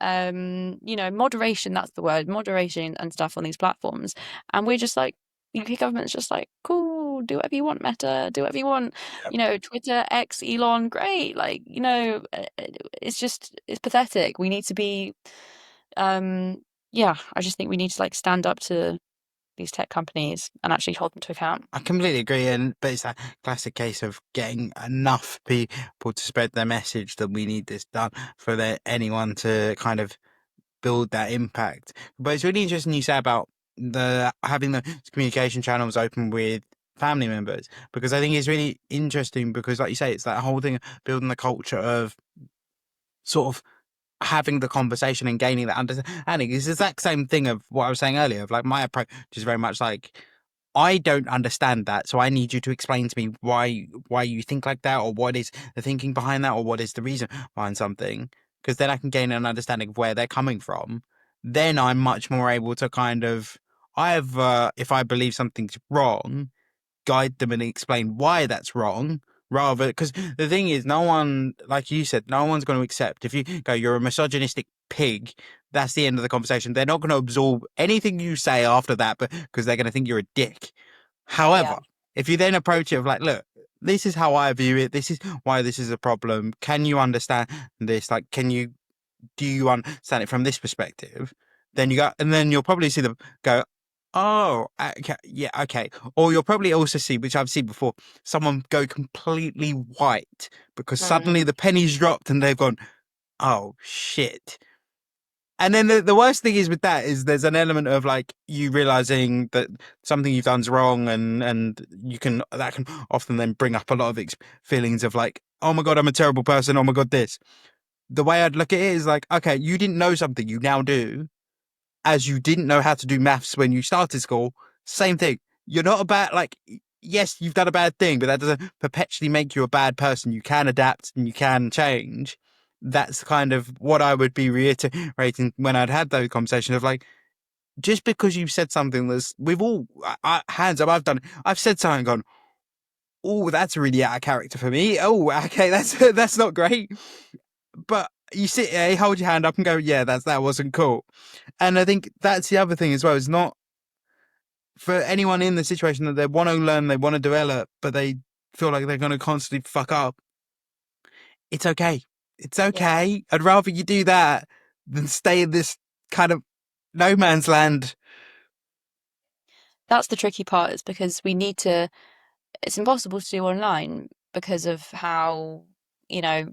moderation, that's the word, moderation and stuff on these platforms. And we're just like, UK government's just like, cool, do whatever you want, Meta, do whatever you want.
Yeah.
Twitter, X, Elon, great. Like, it's pathetic. We need to be yeah, I just think we need to like stand up to these tech companies and actually hold them to account.
I completely agree, but it's that classic case of getting enough people to spread their message that we need this done for anyone to kind of build that impact. But it's really interesting you say about the having the communication channels open with family members, because I think it's really interesting because, like you say, it's that whole thing of building the culture of sort of having the conversation and gaining that understanding. It's the exact same thing of what I was saying earlier, of like my approach is very much like, I don't understand that, so I need you to explain to me why you think like that, or what is the thinking behind that, or what is the reason behind something, because then I can gain an understanding of where they're coming from. Then I'm much more able to kind of either, if I believe something's wrong, guide them and explain why that's wrong, rather, because the thing is, no one, like you said, no one's going to accept if you go, you're a misogynistic pig, that's the end of the conversation. They're not going to absorb anything you say after that, but because they're going to think you're a dick.
Yeah,
However, if you then approach it of like, look, this is how I view it, this is why this is a problem, can you understand this, like, do you understand it from this perspective? Then you go, and then you'll probably see them go, oh, okay, yeah, okay. Or you'll probably also see, which I've seen before, someone go completely white because suddenly
mm,
the penny's dropped and they've gone, oh shit. And then the worst thing is with that is there's an element of like you realizing that something you've done's wrong, and that can often then bring up a lot of feelings of like, oh my God, I'm a terrible person. Oh my God, this. The way I'd look at it is like, okay, you didn't know something, you now do, as you didn't know how to do maths when you started school. Same thing. You're not a bad, like, yes, you've done a bad thing, but that doesn't perpetually make you a bad person. You can adapt and you can change. That's kind of what I would be reiterating when I'd had those conversations of like, just because you've said something that's, we've all, hands up, I've done it. I've said something and gone, oh, that's really out of character for me. Oh, okay, that's that's not great. But you sit there, hold your hand up and go, yeah, that wasn't cool. And I think that's the other thing as well. It's not for anyone in the situation that they want to learn, they want to develop, but they feel like they're going to constantly fuck up. It's okay. It's
Yeah.
okay. I'd rather you do that than stay in this kind of no man's land.
That's the tricky part, is because we need to, it's impossible to do online because of how, you know,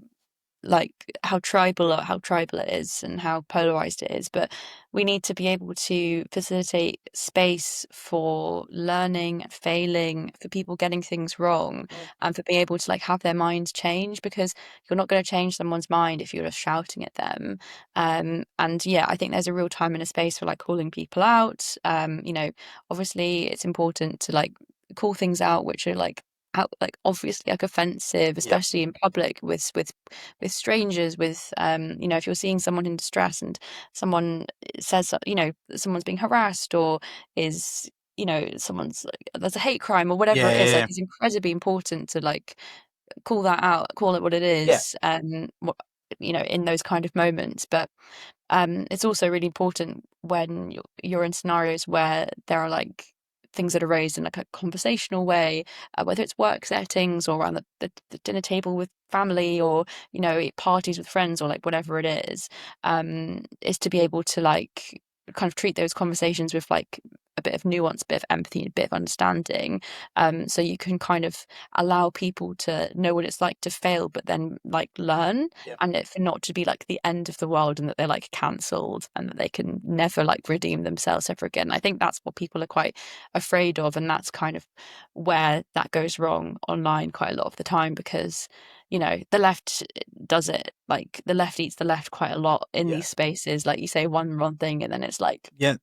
like how tribal it is and how polarized it is, but we need to be able to facilitate space for learning, failing, for people getting things wrong, and for being able to like have their minds change, because you're not going to change someone's mind if you're just shouting at them. And yeah, I think there's a real time and a space for like calling people out. Obviously it's important to like call things out which are like out, like obviously like offensive,
Yep.
especially in public with strangers, with if you're seeing someone in distress and someone says, someone's being harassed, or is, someone's like, there's a hate crime or whatever
Yeah,
it is, like
yeah,
it's incredibly important to like call that out, call it what it
yeah.
is, what, in those kind of moments. But it's also really important when you're in scenarios where there are like things that are raised in like a conversational way, whether it's work settings or around the dinner table with family, or parties with friends, or like whatever it is to be able to like kind of treat those conversations with like a bit of nuance, a bit of empathy, a bit of understanding, so you can kind of allow people to know what it's like to fail, but then like learn,
Yep.
and it for not to be like the end of the world and that they're like cancelled and that they can never like redeem themselves ever again. I think that's what people are quite afraid of, and that's kind of where that goes wrong online quite a lot of the time, because the left does it, like the left eats the left quite a lot in
Yeah.
these spaces, like you say one wrong thing and then it's like
Yeah,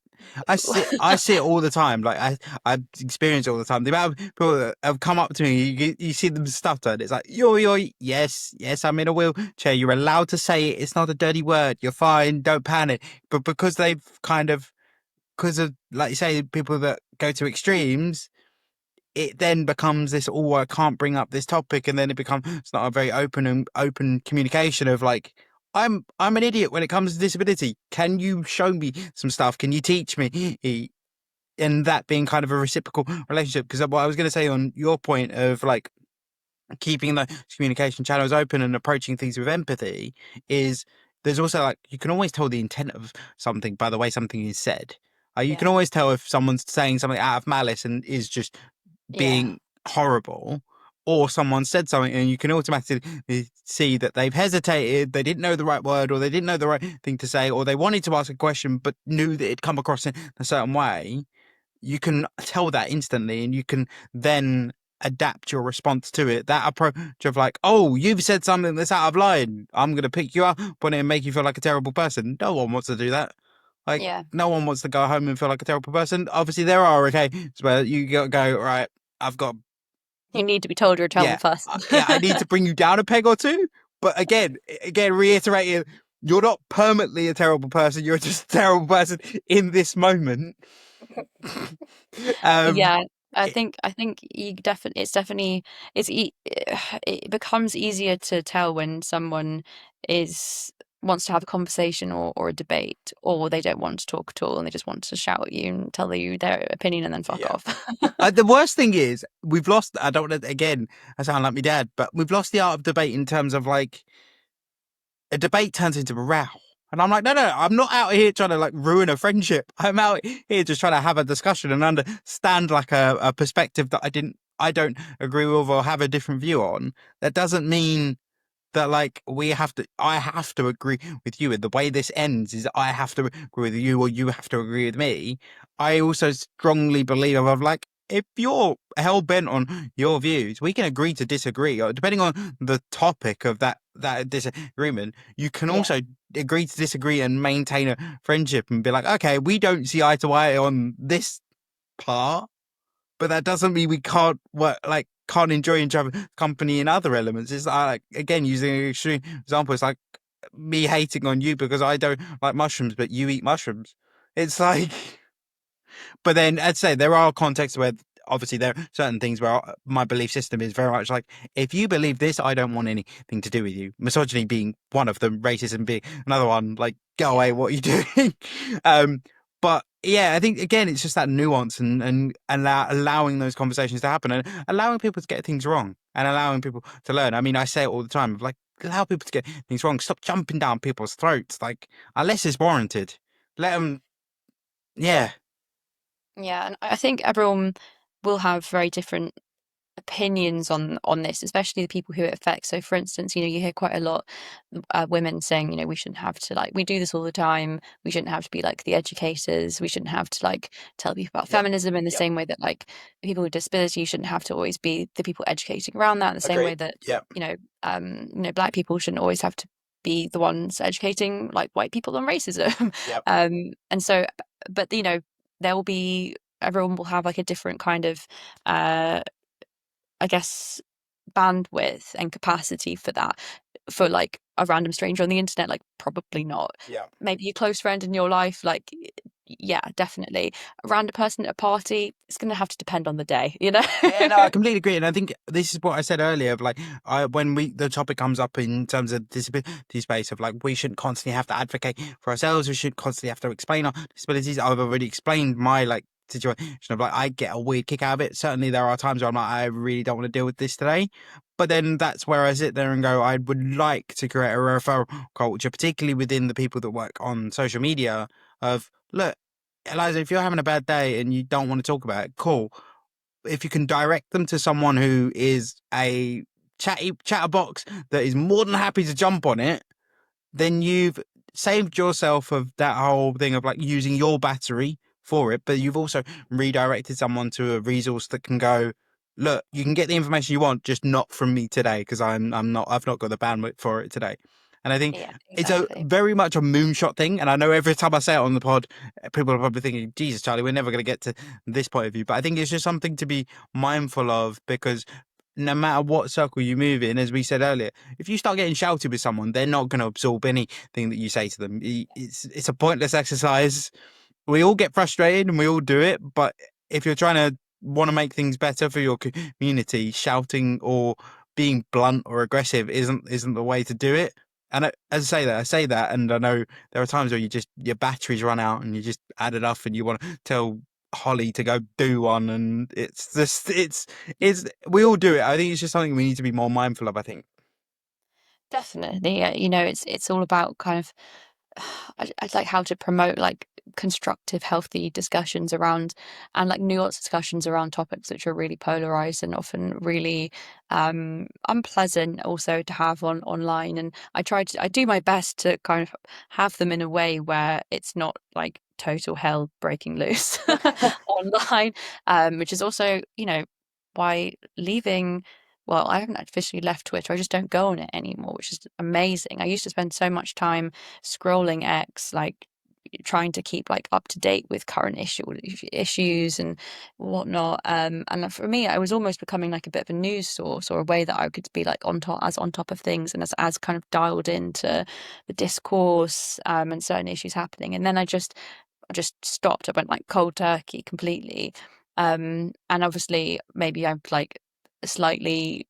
I see it all the time. Like I experience it all the time. The amount of people that have come up to me, you see them stuttered. It's like yo, yes, yes, I'm in a wheelchair. You're allowed to say it. It's not a dirty word. You're fine. Don't panic. But because they've kind of, because of like you say, people that go to extremes, it then becomes this. Oh, I can't bring up this topic, and then it's not a very open communication of like. I'm an idiot when it comes to disability. Can you show me some stuff? Can you teach me? And that being kind of a reciprocal relationship. Because what I was going to say on your point of like keeping the communication channels open and approaching things with empathy is there's also like you can always tell the intent of something by the way something is said. You can
yeah,
always tell if someone's saying something out of malice and is just
yeah,
being horrible, or someone said something and you can automatically see that they've hesitated, they didn't know the right word, or they didn't know the right thing to say, or they wanted to ask a question but knew that it'd come across in a certain way. You can tell that instantly and you can then adapt your response to it. That approach of like, oh, you've said something that's out of line. I'm going to pick you up on it and make you feel like a terrible person. No one wants to do that. Like,
yeah.
no one wants to go home and feel like a terrible person. Obviously, there are occasions where you go, right, I've got,
You need to be told you're a terrible
yeah,
person.
yeah, I need to bring you down a peg or two. But again, reiterating, you're not permanently a terrible person. You're just a terrible person in this moment. um,
Yeah, I
it-
think I think you definitely it's definitely it becomes easier to tell when someone is wants to have a conversation, or a debate, or they don't want to talk at all and they just want to shout at you and tell you their opinion and then fuck
yeah.
off.
The worst thing is we've lost. I don't want to again. I sound like my dad, but we've lost the art of debate in terms of like a debate turns into a row, and I'm like, no, I'm not out here trying to like ruin a friendship. I'm out here just trying to have a discussion and understand like a perspective that I don't agree with or have a different view on. That doesn't mean that like I have to agree with you, and the way this ends is I have to agree with you or you have to agree with me. I also strongly believe of like if you're hell bent on your views, we can agree to disagree, or depending on the topic of that disagreement, you can
Yeah,
also agree to disagree and maintain a friendship and be like, okay, we don't see eye to eye on this part, but that doesn't mean we can't work like can't enjoy each other's company in other elements. It's like again using an extreme example. It's like me hating on you because I don't like mushrooms, but you eat mushrooms. It's like, but then I'd say there are contexts where obviously there are certain things where my belief system is very much like, if you believe this, I don't want anything to do with you. Misogyny being one of them, racism being another one. Like, go away,
Yeah.
what are you doing? But yeah, I think again it's just that nuance and allowing those conversations to happen and allowing people to get things wrong and allowing people to learn. I mean, I say it all the time, like, allow people to get things wrong. Stop jumping down people's throats, like, unless it's warranted. Let them, yeah,
Yeah, and I think everyone will have very different opinions on this, especially the people who it affects. So, for instance, you hear quite a lot women saying, we shouldn't have to like we do this all the time. We shouldn't have to be like the educators. We shouldn't have to like tell people about
yep,
feminism in the
yep,
same way that like people with disability shouldn't have to always be the people educating around that. In the same way
agreed,
that
yep,
black people shouldn't always have to be the ones educating like white people on racism.
yep,
And so, but there will be everyone will have like a different kind of uh I guess bandwidth and capacity for that. For like a random stranger on the internet, like probably not.
yeah.
Maybe a close friend in your life, like yeah, definitely. A random person at a party, it's gonna have to depend on the day.
Yeah, no, I completely agree, and I think this is what I said earlier. Of like, when the topic comes up in terms of disability space, of like, we shouldn't constantly have to advocate for ourselves. We should constantly have to explain our disabilities. I've already explained my like situation of like, I get a weird kick out of it. Certainly, there are times where I'm like, I really don't want to deal with this today. But then that's where I sit there and go, I would like to create a referral culture, particularly within the people that work on social media. Of, look, Eliza, if you're having a bad day and you don't want to talk about it, cool. If you can direct them to someone who is a chatterbox that is more than happy to jump on it, then you've saved yourself of that whole thing of like using your battery for it, but you've also redirected someone to a resource that can go, look, you can get the information you want, just not from me today, because I've not got the bandwidth for it today. And I think
Yeah,
it's a
exactly.
very much a moonshot thing. And I know every time I say it on the pod, people are probably thinking, Jesus, Charlie, we're never going to get to this point of view. But I think it's just something to be mindful of, because no matter what circle you move in, as we said earlier, if you start getting shouted with someone, they're not going to absorb anything that you say to them. It's a pointless exercise. We all get frustrated and we all do it, but if you're trying to want to make things better for your community, shouting or being blunt or aggressive isn't the way to do it. And as I say that, and I know there are times where your batteries run out and you just add it up and you want to tell Holly to go do one, and it's just it's we all do it. I think it's just something we need to be more mindful of. I think.
Definitely. Yeah, it's all about kind of I'd like how to promote like constructive, healthy discussions around and like nuanced discussions around topics which are really polarized and often really unpleasant also to have online. And I do my best to kind of have them in a way where it's not like total hell breaking loose online, which is also, why leaving. Well, I haven't officially left Twitter. I just don't go on it anymore, which is amazing. I used to spend so much time scrolling X, like trying to keep like up to date with current issues and whatnot. And for me, I was almost becoming like a bit of a news source or a way that I could be like on top of things and as kind of dialed into the discourse and certain issues happening. And then I just stopped. I went like cold turkey completely. And obviously maybe I'm like slightly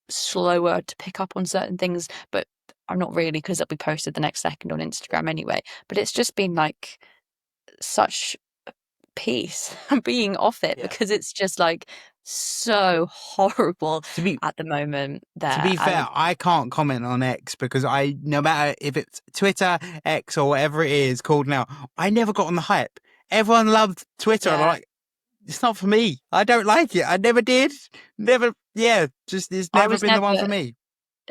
slower to pick up on certain things, but I'm not really because it'll be posted the next second on Instagram anyway. But it's just been like such peace being off it
Yeah.
because it's just like so horrible
To be
at the moment
to
there.
be fair,
And
I can't comment on X because no matter if it's Twitter, X, or whatever it is called now, I never got on the hype. Everyone loved Twitter, and I'm
yeah,
like, it's not for me. I don't like it. I never did. Never. Yeah, just it's
I
never
was
been the one
never
for me.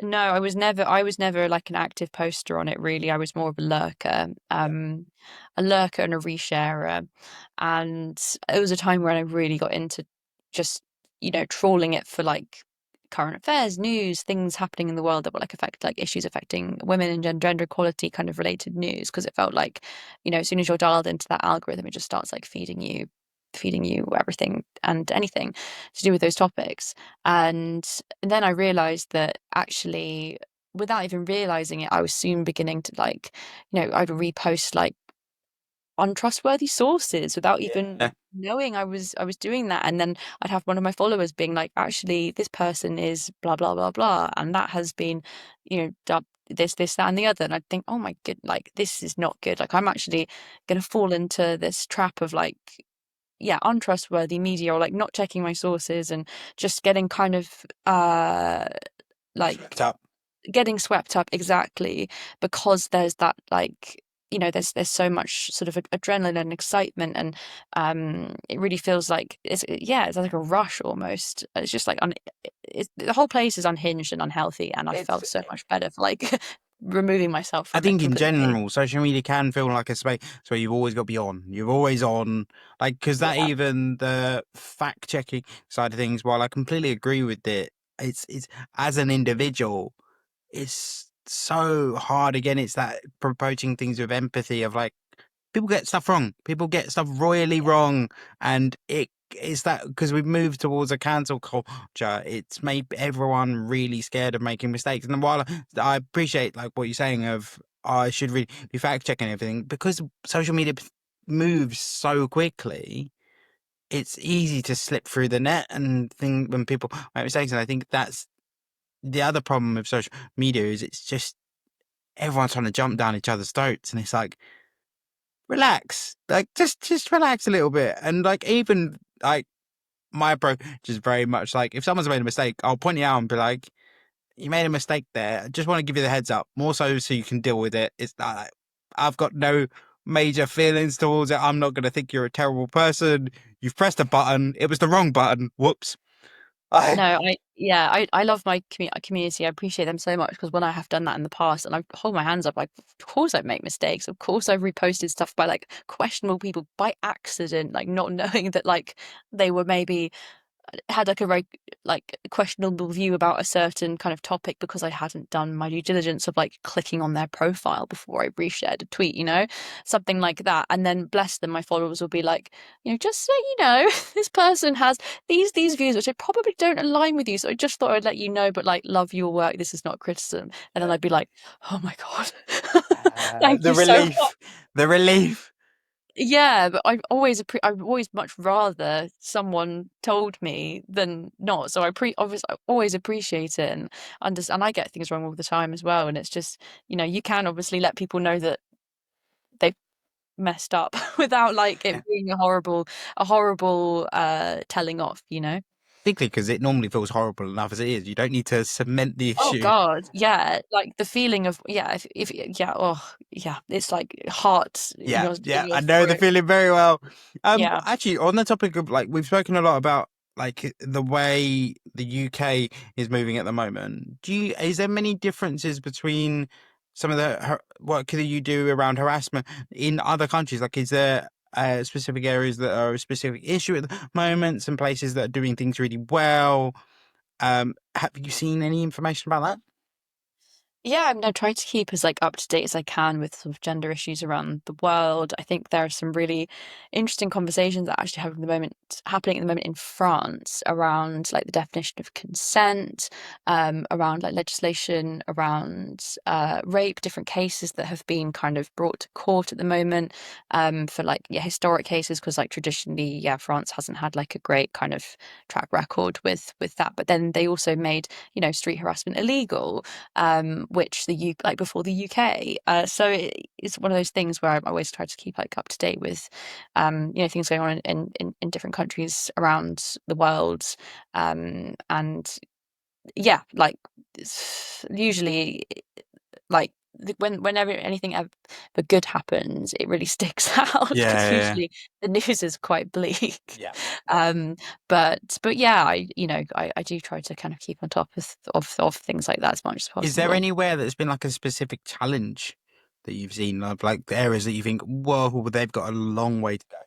No, I was never like an active poster on it really. I was more of
Yeah.
a lurker and a resharer. And it was a time when I really got into just, trawling it for like current affairs, news, things happening in the world that were like issues affecting women and gender equality kind of related news. Because it felt like, as soon as you're dialed into that algorithm, it just starts like feeding you everything and anything to do with those topics. And then I realized that actually, without even realizing it, I was soon beginning to like, I'd repost like untrustworthy sources without even
Yeah.
knowing I was doing that. And then I'd have one of my followers being like, actually, this person is blah blah blah blah, and that has been, done this, that, and the other. And I'd think, oh my good, like this is not good. Like I'm actually gonna fall into this trap of like, yeah, untrustworthy media, or like not checking my sources and just getting kind of like
Swept up.
getting swept up, exactly, because there's that like, there's so much sort of adrenaline and excitement, and it really feels like it's like a rush almost. It's just like the whole place is unhinged and unhealthy, and I
It's
felt so much better for like removing myself
I
from it
think in
completely.
general, social media can feel like a space where you've always got to be on. You're always on, like, because that
Yeah.
even the fact checking side of things, while I completely agree with it, it's as an individual, it's so hard. Again, it's that approaching things with empathy of like, people get stuff wrong. People get stuff royally wrong, and it's that because we've moved towards a cancel culture. It's made everyone really scared of making mistakes. And while I appreciate like what you're saying of I should really be fact checking everything because social media moves so quickly. It's easy to slip through the net and think when people make mistakes. And I think that's the other problem with social media is it's just everyone's trying to jump down each other's throats, and it's like relax, like just relax a little bit. And like even like my approach is very much like if someone's made a mistake, I'll point it out and be like, "You made a mistake there. I just want to give you the heads up, more so you can deal with it. It's not like I've got no major feelings towards it. I'm not going to think you're a terrible person. You've pressed a button. It was the wrong button. Whoops." I
No, I love my community. I appreciate them so much, because when I have done that in the past, and I hold my hands up, like, of course I make mistakes. Of course I've reposted stuff by like questionable people by accident, like not knowing that like they were maybe had like a very like questionable view about a certain kind of topic, because I hadn't done my due diligence of like clicking on their profile before I reshared a tweet, something like that. And then bless them, my followers will be like, just so you know, this person has these views which I probably don't align with you. So I just thought I'd let you know, but like love your work. This is not criticism. And then I'd be like, oh my God. Thank
the
you so much.
relief, the relief.
Yeah, but I've always much rather someone told me than not. So obviously I always appreciate it and understand. I get things wrong all the time as well, and it's just, you can obviously let people know that they've messed up without like it being a horrible telling off.
Particularly because it normally feels horrible enough as it is. You don't need to cement the
Oh
issue.
God, yeah, like the feeling of, yeah, if yeah, oh yeah, it's like heart in
Yeah,
your
yeah,
in your
I know the
throat.
feeling very well.
Yeah.
Actually, on the topic of like, we've spoken a lot about like the way the UK is moving at the moment. Is there many differences between some of the work that you do around harassment in other countries? Like, is there specific areas that are a specific issue at the moment? Some places that are doing things really well. Have you seen any information about that?
Yeah, I mean, I try to keep as like up to date as I can with sort of gender issues around the world. I think there are some really interesting conversations that actually happening at the moment in France around like the definition of consent, around like legislation around rape, different cases that have been kind of brought to court at the moment, for like, yeah, historic cases, because like traditionally, yeah, France hasn't had like a great kind of track record with that. But then they also made, street harassment illegal, which like before the UK. So it's one of those things where I always try to keep like up to date with, things going on in different countries around the world. And yeah, like usually, like whenever anything ever good happens, it really sticks out, because
Yeah,
usually the news is quite bleak.
yeah.
Um, but yeah, I do try to kind of keep on top of things like that as much as
Is there
possible.
anywhere that's been like a specific challenge that you've seen, of like the areas that you think, whoa, they've got a long way to go?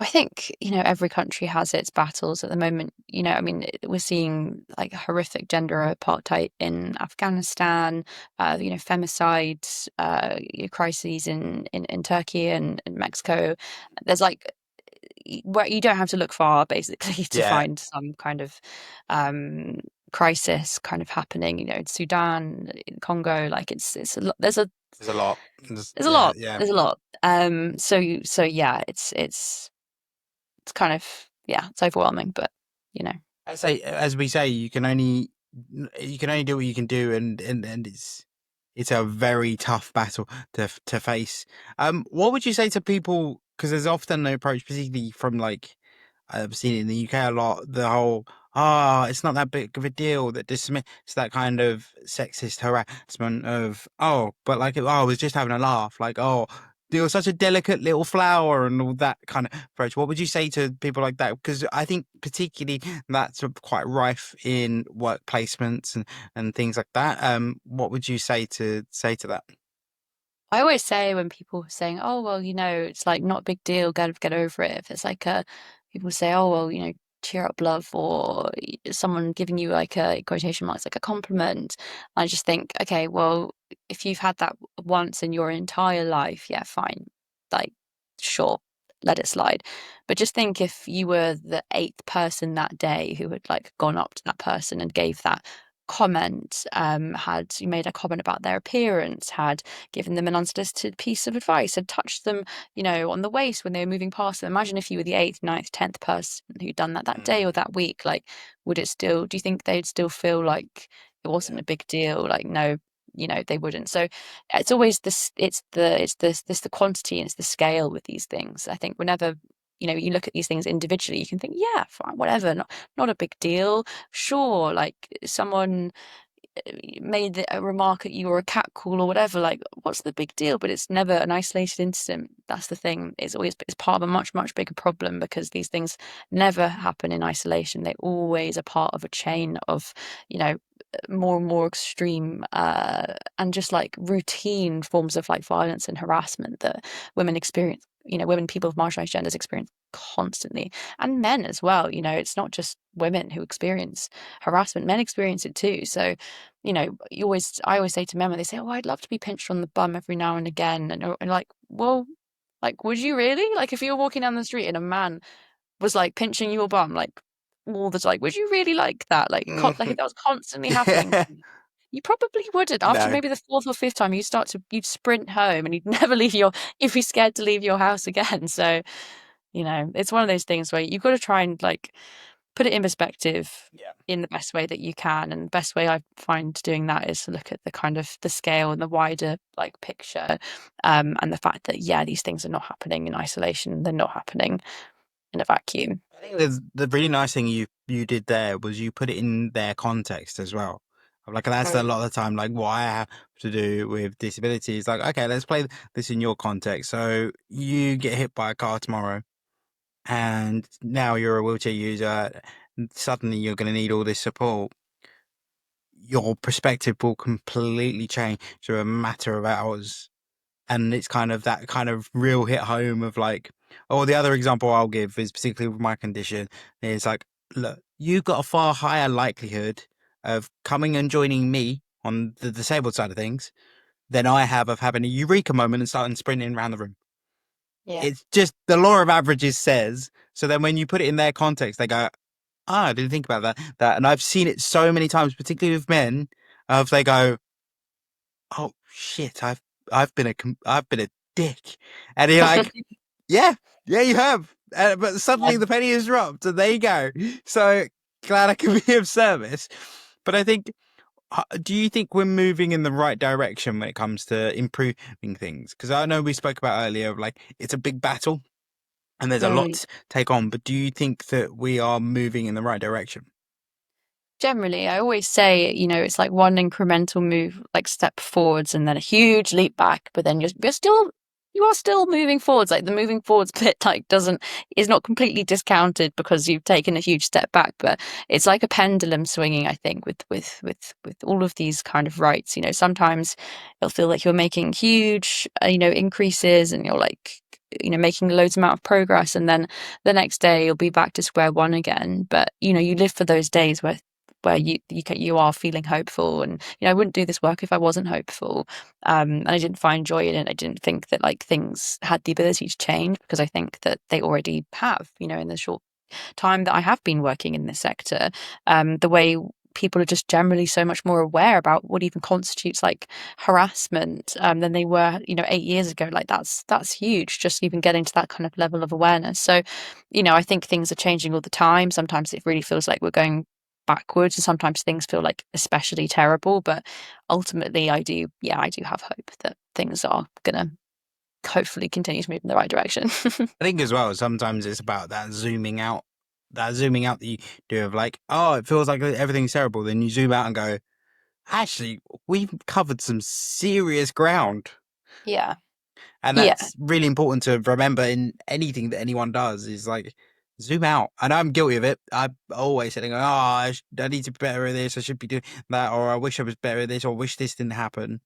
I think, every country has its battles at the moment. I mean, we're seeing like horrific gender apartheid in Afghanistan, femicide, crises in Turkey and Mexico. There's like, where you don't have to look far basically to
Yeah,
find some kind of um crisis kind of happening, Sudan, Congo, like it's a lot,
there's a lot.
there's a
Yeah,
lot.
yeah.
There's a lot. So yeah, it's kind of, yeah, it's overwhelming, but you know.
I say, as we say, you can only do what you can do, and it's a very tough battle to face. What would you say to people? Because there's often an approach, particularly from like I've seen it in the UK a lot. The whole it's not that big of a deal that dismiss that kind of sexist harassment of but like I was just having a laugh, like you're such a delicate little flower and all that kind of approach. What would you say to people like that? Because I think particularly that's quite rife in work placements and things like that. What would you say to that?
I always say when people are saying, "Oh, well, it's like not a big deal, get over it." If it's like people say, "Oh, well, cheer up, love," or someone giving you like a quotation marks like a compliment, I just think, okay, well, if you've had that once in your entire life, yeah, fine, like sure, let it slide. But just think if you were the eighth person that day who had like gone up to that person and gave that comment, had you made a comment about their appearance, had given them an unsolicited piece of advice, had touched them, on the waist when they were moving past them. Imagine if you were the eighth, ninth, 10th person who'd done that day or
Mm,
that week. Like, do you think they'd still feel like it wasn't
yeah.
a big deal? Like, no, they wouldn't. So it's always this, it's the quantity and it's the scale with these things. I think whenever, you look at these things individually, you can think, yeah, fine, whatever, not a big deal. Sure, like someone made a remark at you or a cat call or whatever, like what's the big deal? But it's never an isolated incident. That's the thing. It's part of a much, much bigger problem because these things never happen in isolation. They always are part of a chain of, you know, more and more extreme and just like routine forms of like violence and harassment that women experience, women, people of marginalized genders experience constantly, and men as well. It's not just women who experience harassment, men experience it too. So I always say to men when they say, "Oh, I'd love to be pinched on the bum every now and again," and like, well, like, would you really? Like, if you were walking down the street and a man was like pinching your bum, like all the time, would you really like that? Like if that was constantly happening to you, you probably wouldn't. After
No.
maybe the fourth or fifth time, you'd sprint home and you'd never you'd be scared to leave your house again. So, it's one of those things where you've got to try and like put it in perspective
Yeah.
in the best way that you can. And the best way I find doing that is to look at the kind of the scale and the wider like picture, and the fact that yeah, these things are not happening in isolation. They're not happening in a vacuum.
I think the really nice thing you did there was you put it in their context as well. Like that's a
Mm.
lot of the time, like what I have to do with disabilities. Like, okay, let's play this in your context. So you get hit by a car tomorrow, and now you're a wheelchair user. And suddenly, you're going to need all this support. Your perspective will completely change to a matter of hours, and it's kind of that kind of real hit home of like, the other example I'll give is particularly with my condition is like, look, you've got a far higher likelihood of coming and joining me on the disabled side of things than I have of having a eureka moment and starting sprinting around the room.
Yeah.
It's just the law of averages says. So then when you put it in their context, they go, I didn't think about that. And I've seen it so many times, particularly with men, of they go, oh shit, I've been a dick, and you're like, yeah, yeah, you have. But
Yeah.
suddenly the penny is dropped, and there you go. So glad I can be of service. But I think, do you think we're moving in the right direction when it comes to improving things? Because I know we spoke about earlier, like it's a big battle and there's a lot
Mm.
to take on. But do you think that we are moving in the right direction?
Generally, I always say, it's like one incremental move, like step forwards, and then a huge leap back. But then you are still moving forwards. Like the moving forwards bit, like doesn't is not completely discounted because you've taken a huge step back. But it's like a pendulum swinging. I think with all of these kind of rights, sometimes it'll feel like you're making huge, increases, and you're like, making loads amount of progress, and then the next day you'll be back to square one again. But you live for those days where you are feeling hopeful, and I wouldn't do this work if I wasn't hopeful, and I didn't find joy in it. I didn't think that like things had the ability to change, because I think that they already have, in the short time that I have been working in this sector. The way people are just generally so much more aware about what even constitutes like harassment than they were, 8 years ago. Like that's huge, just even getting to that kind of level of awareness. So, I think things are changing all the time. Sometimes it really feels like we're going backwards, and sometimes things feel like especially terrible. But ultimately, I do have hope that things are gonna hopefully continue to move in the right direction.
I think as well, sometimes it's about that zooming out that you do of like, oh, it feels like everything's terrible. Then you zoom out and go, actually, we've covered some serious ground.
Yeah.
And
Yeah.
that's really important to remember in anything that anyone does is like, zoom out. And I'm guilty of it. I'm always saying, oh, I need to be better at this. I should be doing that. Or I wish I was better at this. Or I wish this didn't happen.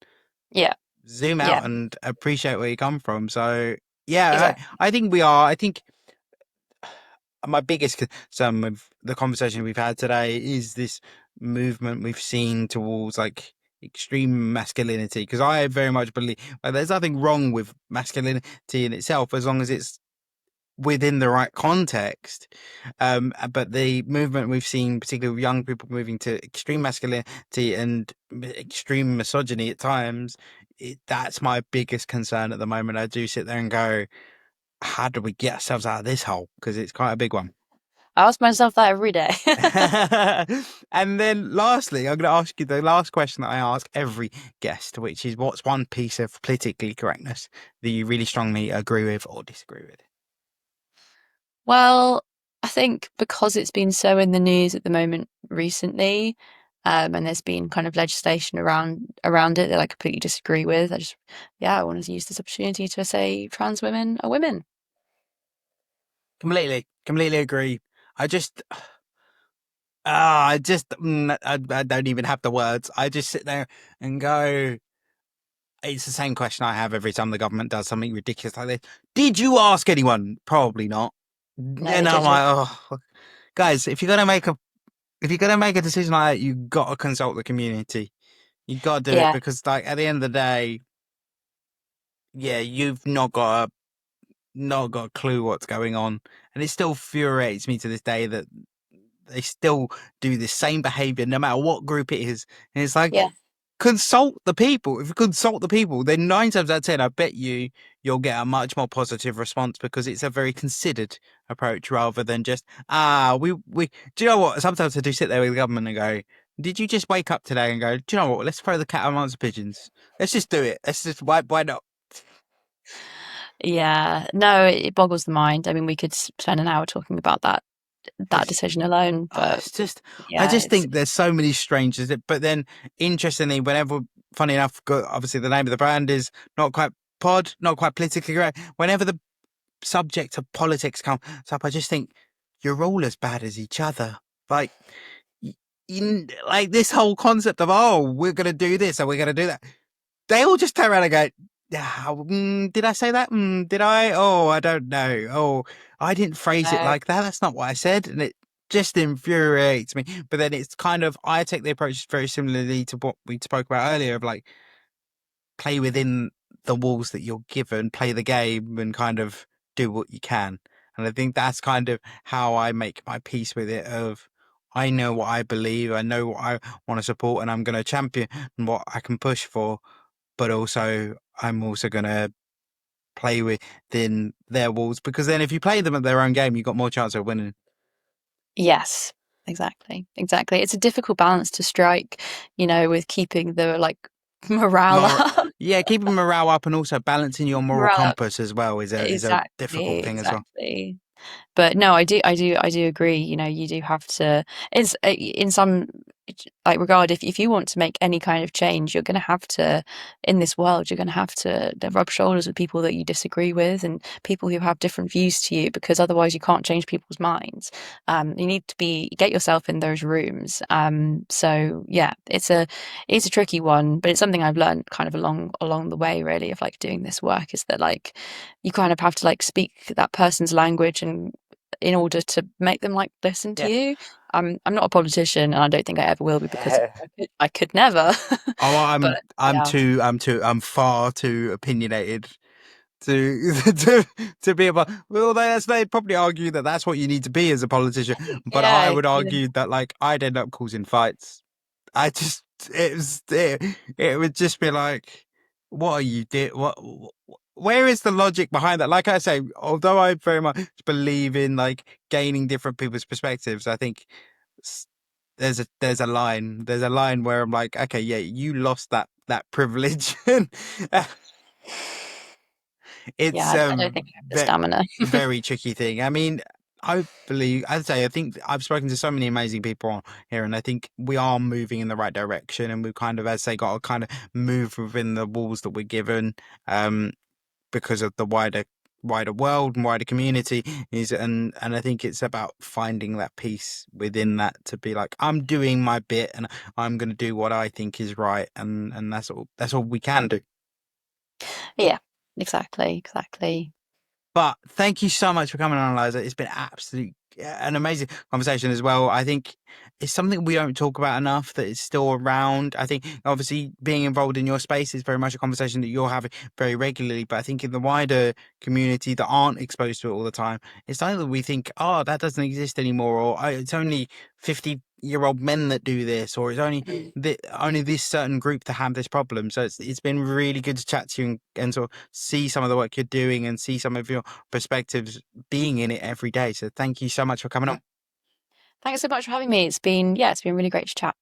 Yeah.
Zoom
Yeah.
out and appreciate where you come from. So, yeah,
Exactly.
I think we are. I think my biggest concern with the conversation we've had today is this movement we've seen towards like extreme masculinity. Because I very much believe like, there's nothing wrong with masculinity in itself as long as it's within the right context. But the movement we've seen, particularly with young people moving to extreme masculinity and extreme misogyny at times, that's my biggest concern at the moment. I do sit there and go, how do we get ourselves out of this hole? Because it's quite a big one.
I ask myself that every day.
And then lastly, I'm going to ask you the last question that I ask every guest, which is what's one piece of politically correctness that you really strongly agree with or disagree with?
Well, I think because it's been so in the news at the moment recently, and there's been kind of legislation around it that I completely disagree with. I want to use this opportunity to say trans women are women.
Completely agree. I just, I don't even have the words. I just sit there and go, it's the same question I have every time the government does something ridiculous like this. Did you ask anyone? Probably not.
No, they
And I'm
didn't.
like, oh, guys, if you're gonna make a decision like that, you got to consult the community. You got to do it
Yeah,
because, like, at the end of the day, yeah, you've not got a clue what's going on, and it still infuriates me to this day that they still do the same behavior no matter what group it is. And it's like,
yeah,
consult the people. If you consult the people, then 9 times out of 10, I bet you'll get a much more positive response because it's a very considered approach rather than just we. Do you know what? Sometimes I do sit there with the government and go, "Did you just wake up today and go? Do you know what? Let's throw the cat amongst the pigeons. Let's just do it. Let's just why not?"
yeah. No, it boggles the mind. I mean, we could spend an hour talking about that
It's
decision alone, but
it's just I
yeah,
just think there's so many strangers. But then interestingly, whenever funny enough, obviously the name of the brand is not quite pod, not quite politically correct. Whenever the subject of politics comes up, I just think you're all as bad as each other. Like, like this whole concept of we're gonna do this and we're gonna do that. They all just turn around and go, did I say that? Did I? Oh, I don't know. Oh, I didn't phrase it
no,
like that. That's not what I said, and it just infuriates me. But then it's kind of I take the approach very similarly to what we spoke about earlier of like play within the walls that you're given, play the game, and kind of do what you can. And I think that's kind of how I make my peace with it. Of I know what I believe, I know what I want to support, and I'm going to champion what I can push for. But also, I'm also going to play within their walls because then if you play them at their own game, you've got more chance of winning.
yes, exactly, exactly. It's a difficult balance to strike, with keeping the like morale
More,
up.
yeah, keeping morale up and also balancing your moral
Morale up.
compass as well is a
Exactly,
difficult thing as well.
exactly. But no, I do agree. You do have to. It's in some like regard. If you want to make any kind of change, you're going to have to in this world. You're going to have to rub shoulders with people that you disagree with and people who have different views to you, because otherwise you can't change people's minds. You need to get yourself in those rooms. So yeah, it's a tricky one, but it's something I've learned kind of along the way, really, of like doing this work. Is that like you kind of have to like speak that person's language and in order to make them like listen to
Yeah.
you. I'm not a politician and I don't think I ever will be because I could never.
Oh,
But yeah,
I'm far too opinionated to to be able. Well, they'd probably argue that that's what you need to be as a politician, but I
Yeah,
would
yeah,
argue that like I'd end up causing fights. I just it would just be like, what are you did what? Where is the logic behind that? Like I say, although I very much believe in like gaining different people's perspectives, I think s- there's a line where I'm like, okay, yeah, you lost that privilege, and
yeah.
it's
I don't think I have the stamina.
very tricky thing. I mean, I believe, I'd say, I think I've spoken to so many amazing people on here, and I think we are moving in the right direction, and we've kind of, as I say, got to kind of move within the walls that we're given, um, because of the wider world and wider community is, and I think it's about finding that peace within that to be like, I'm doing my bit and I'm going to do what I think is right, and that's all we can do.
Yeah, exactly, exactly.
But thank you so much for coming on, Eliza. It's been an amazing conversation as well. I think it's something we don't talk about enough that is still around. I think obviously being involved in your space is very much a conversation that you're having very regularly. But I think in the wider community that aren't exposed to it all the time, it's something that we think, oh, that doesn't exist anymore, or oh, it's only 50-year-old men that do this, or it's only this certain group that have this problem. So it's been really good to chat to you and sort of see some of the work you're doing and see some of your perspectives being in it every day. So thank you so much for coming on.
Thanks so much for having me. It's been, yeah, it's been really great to chat.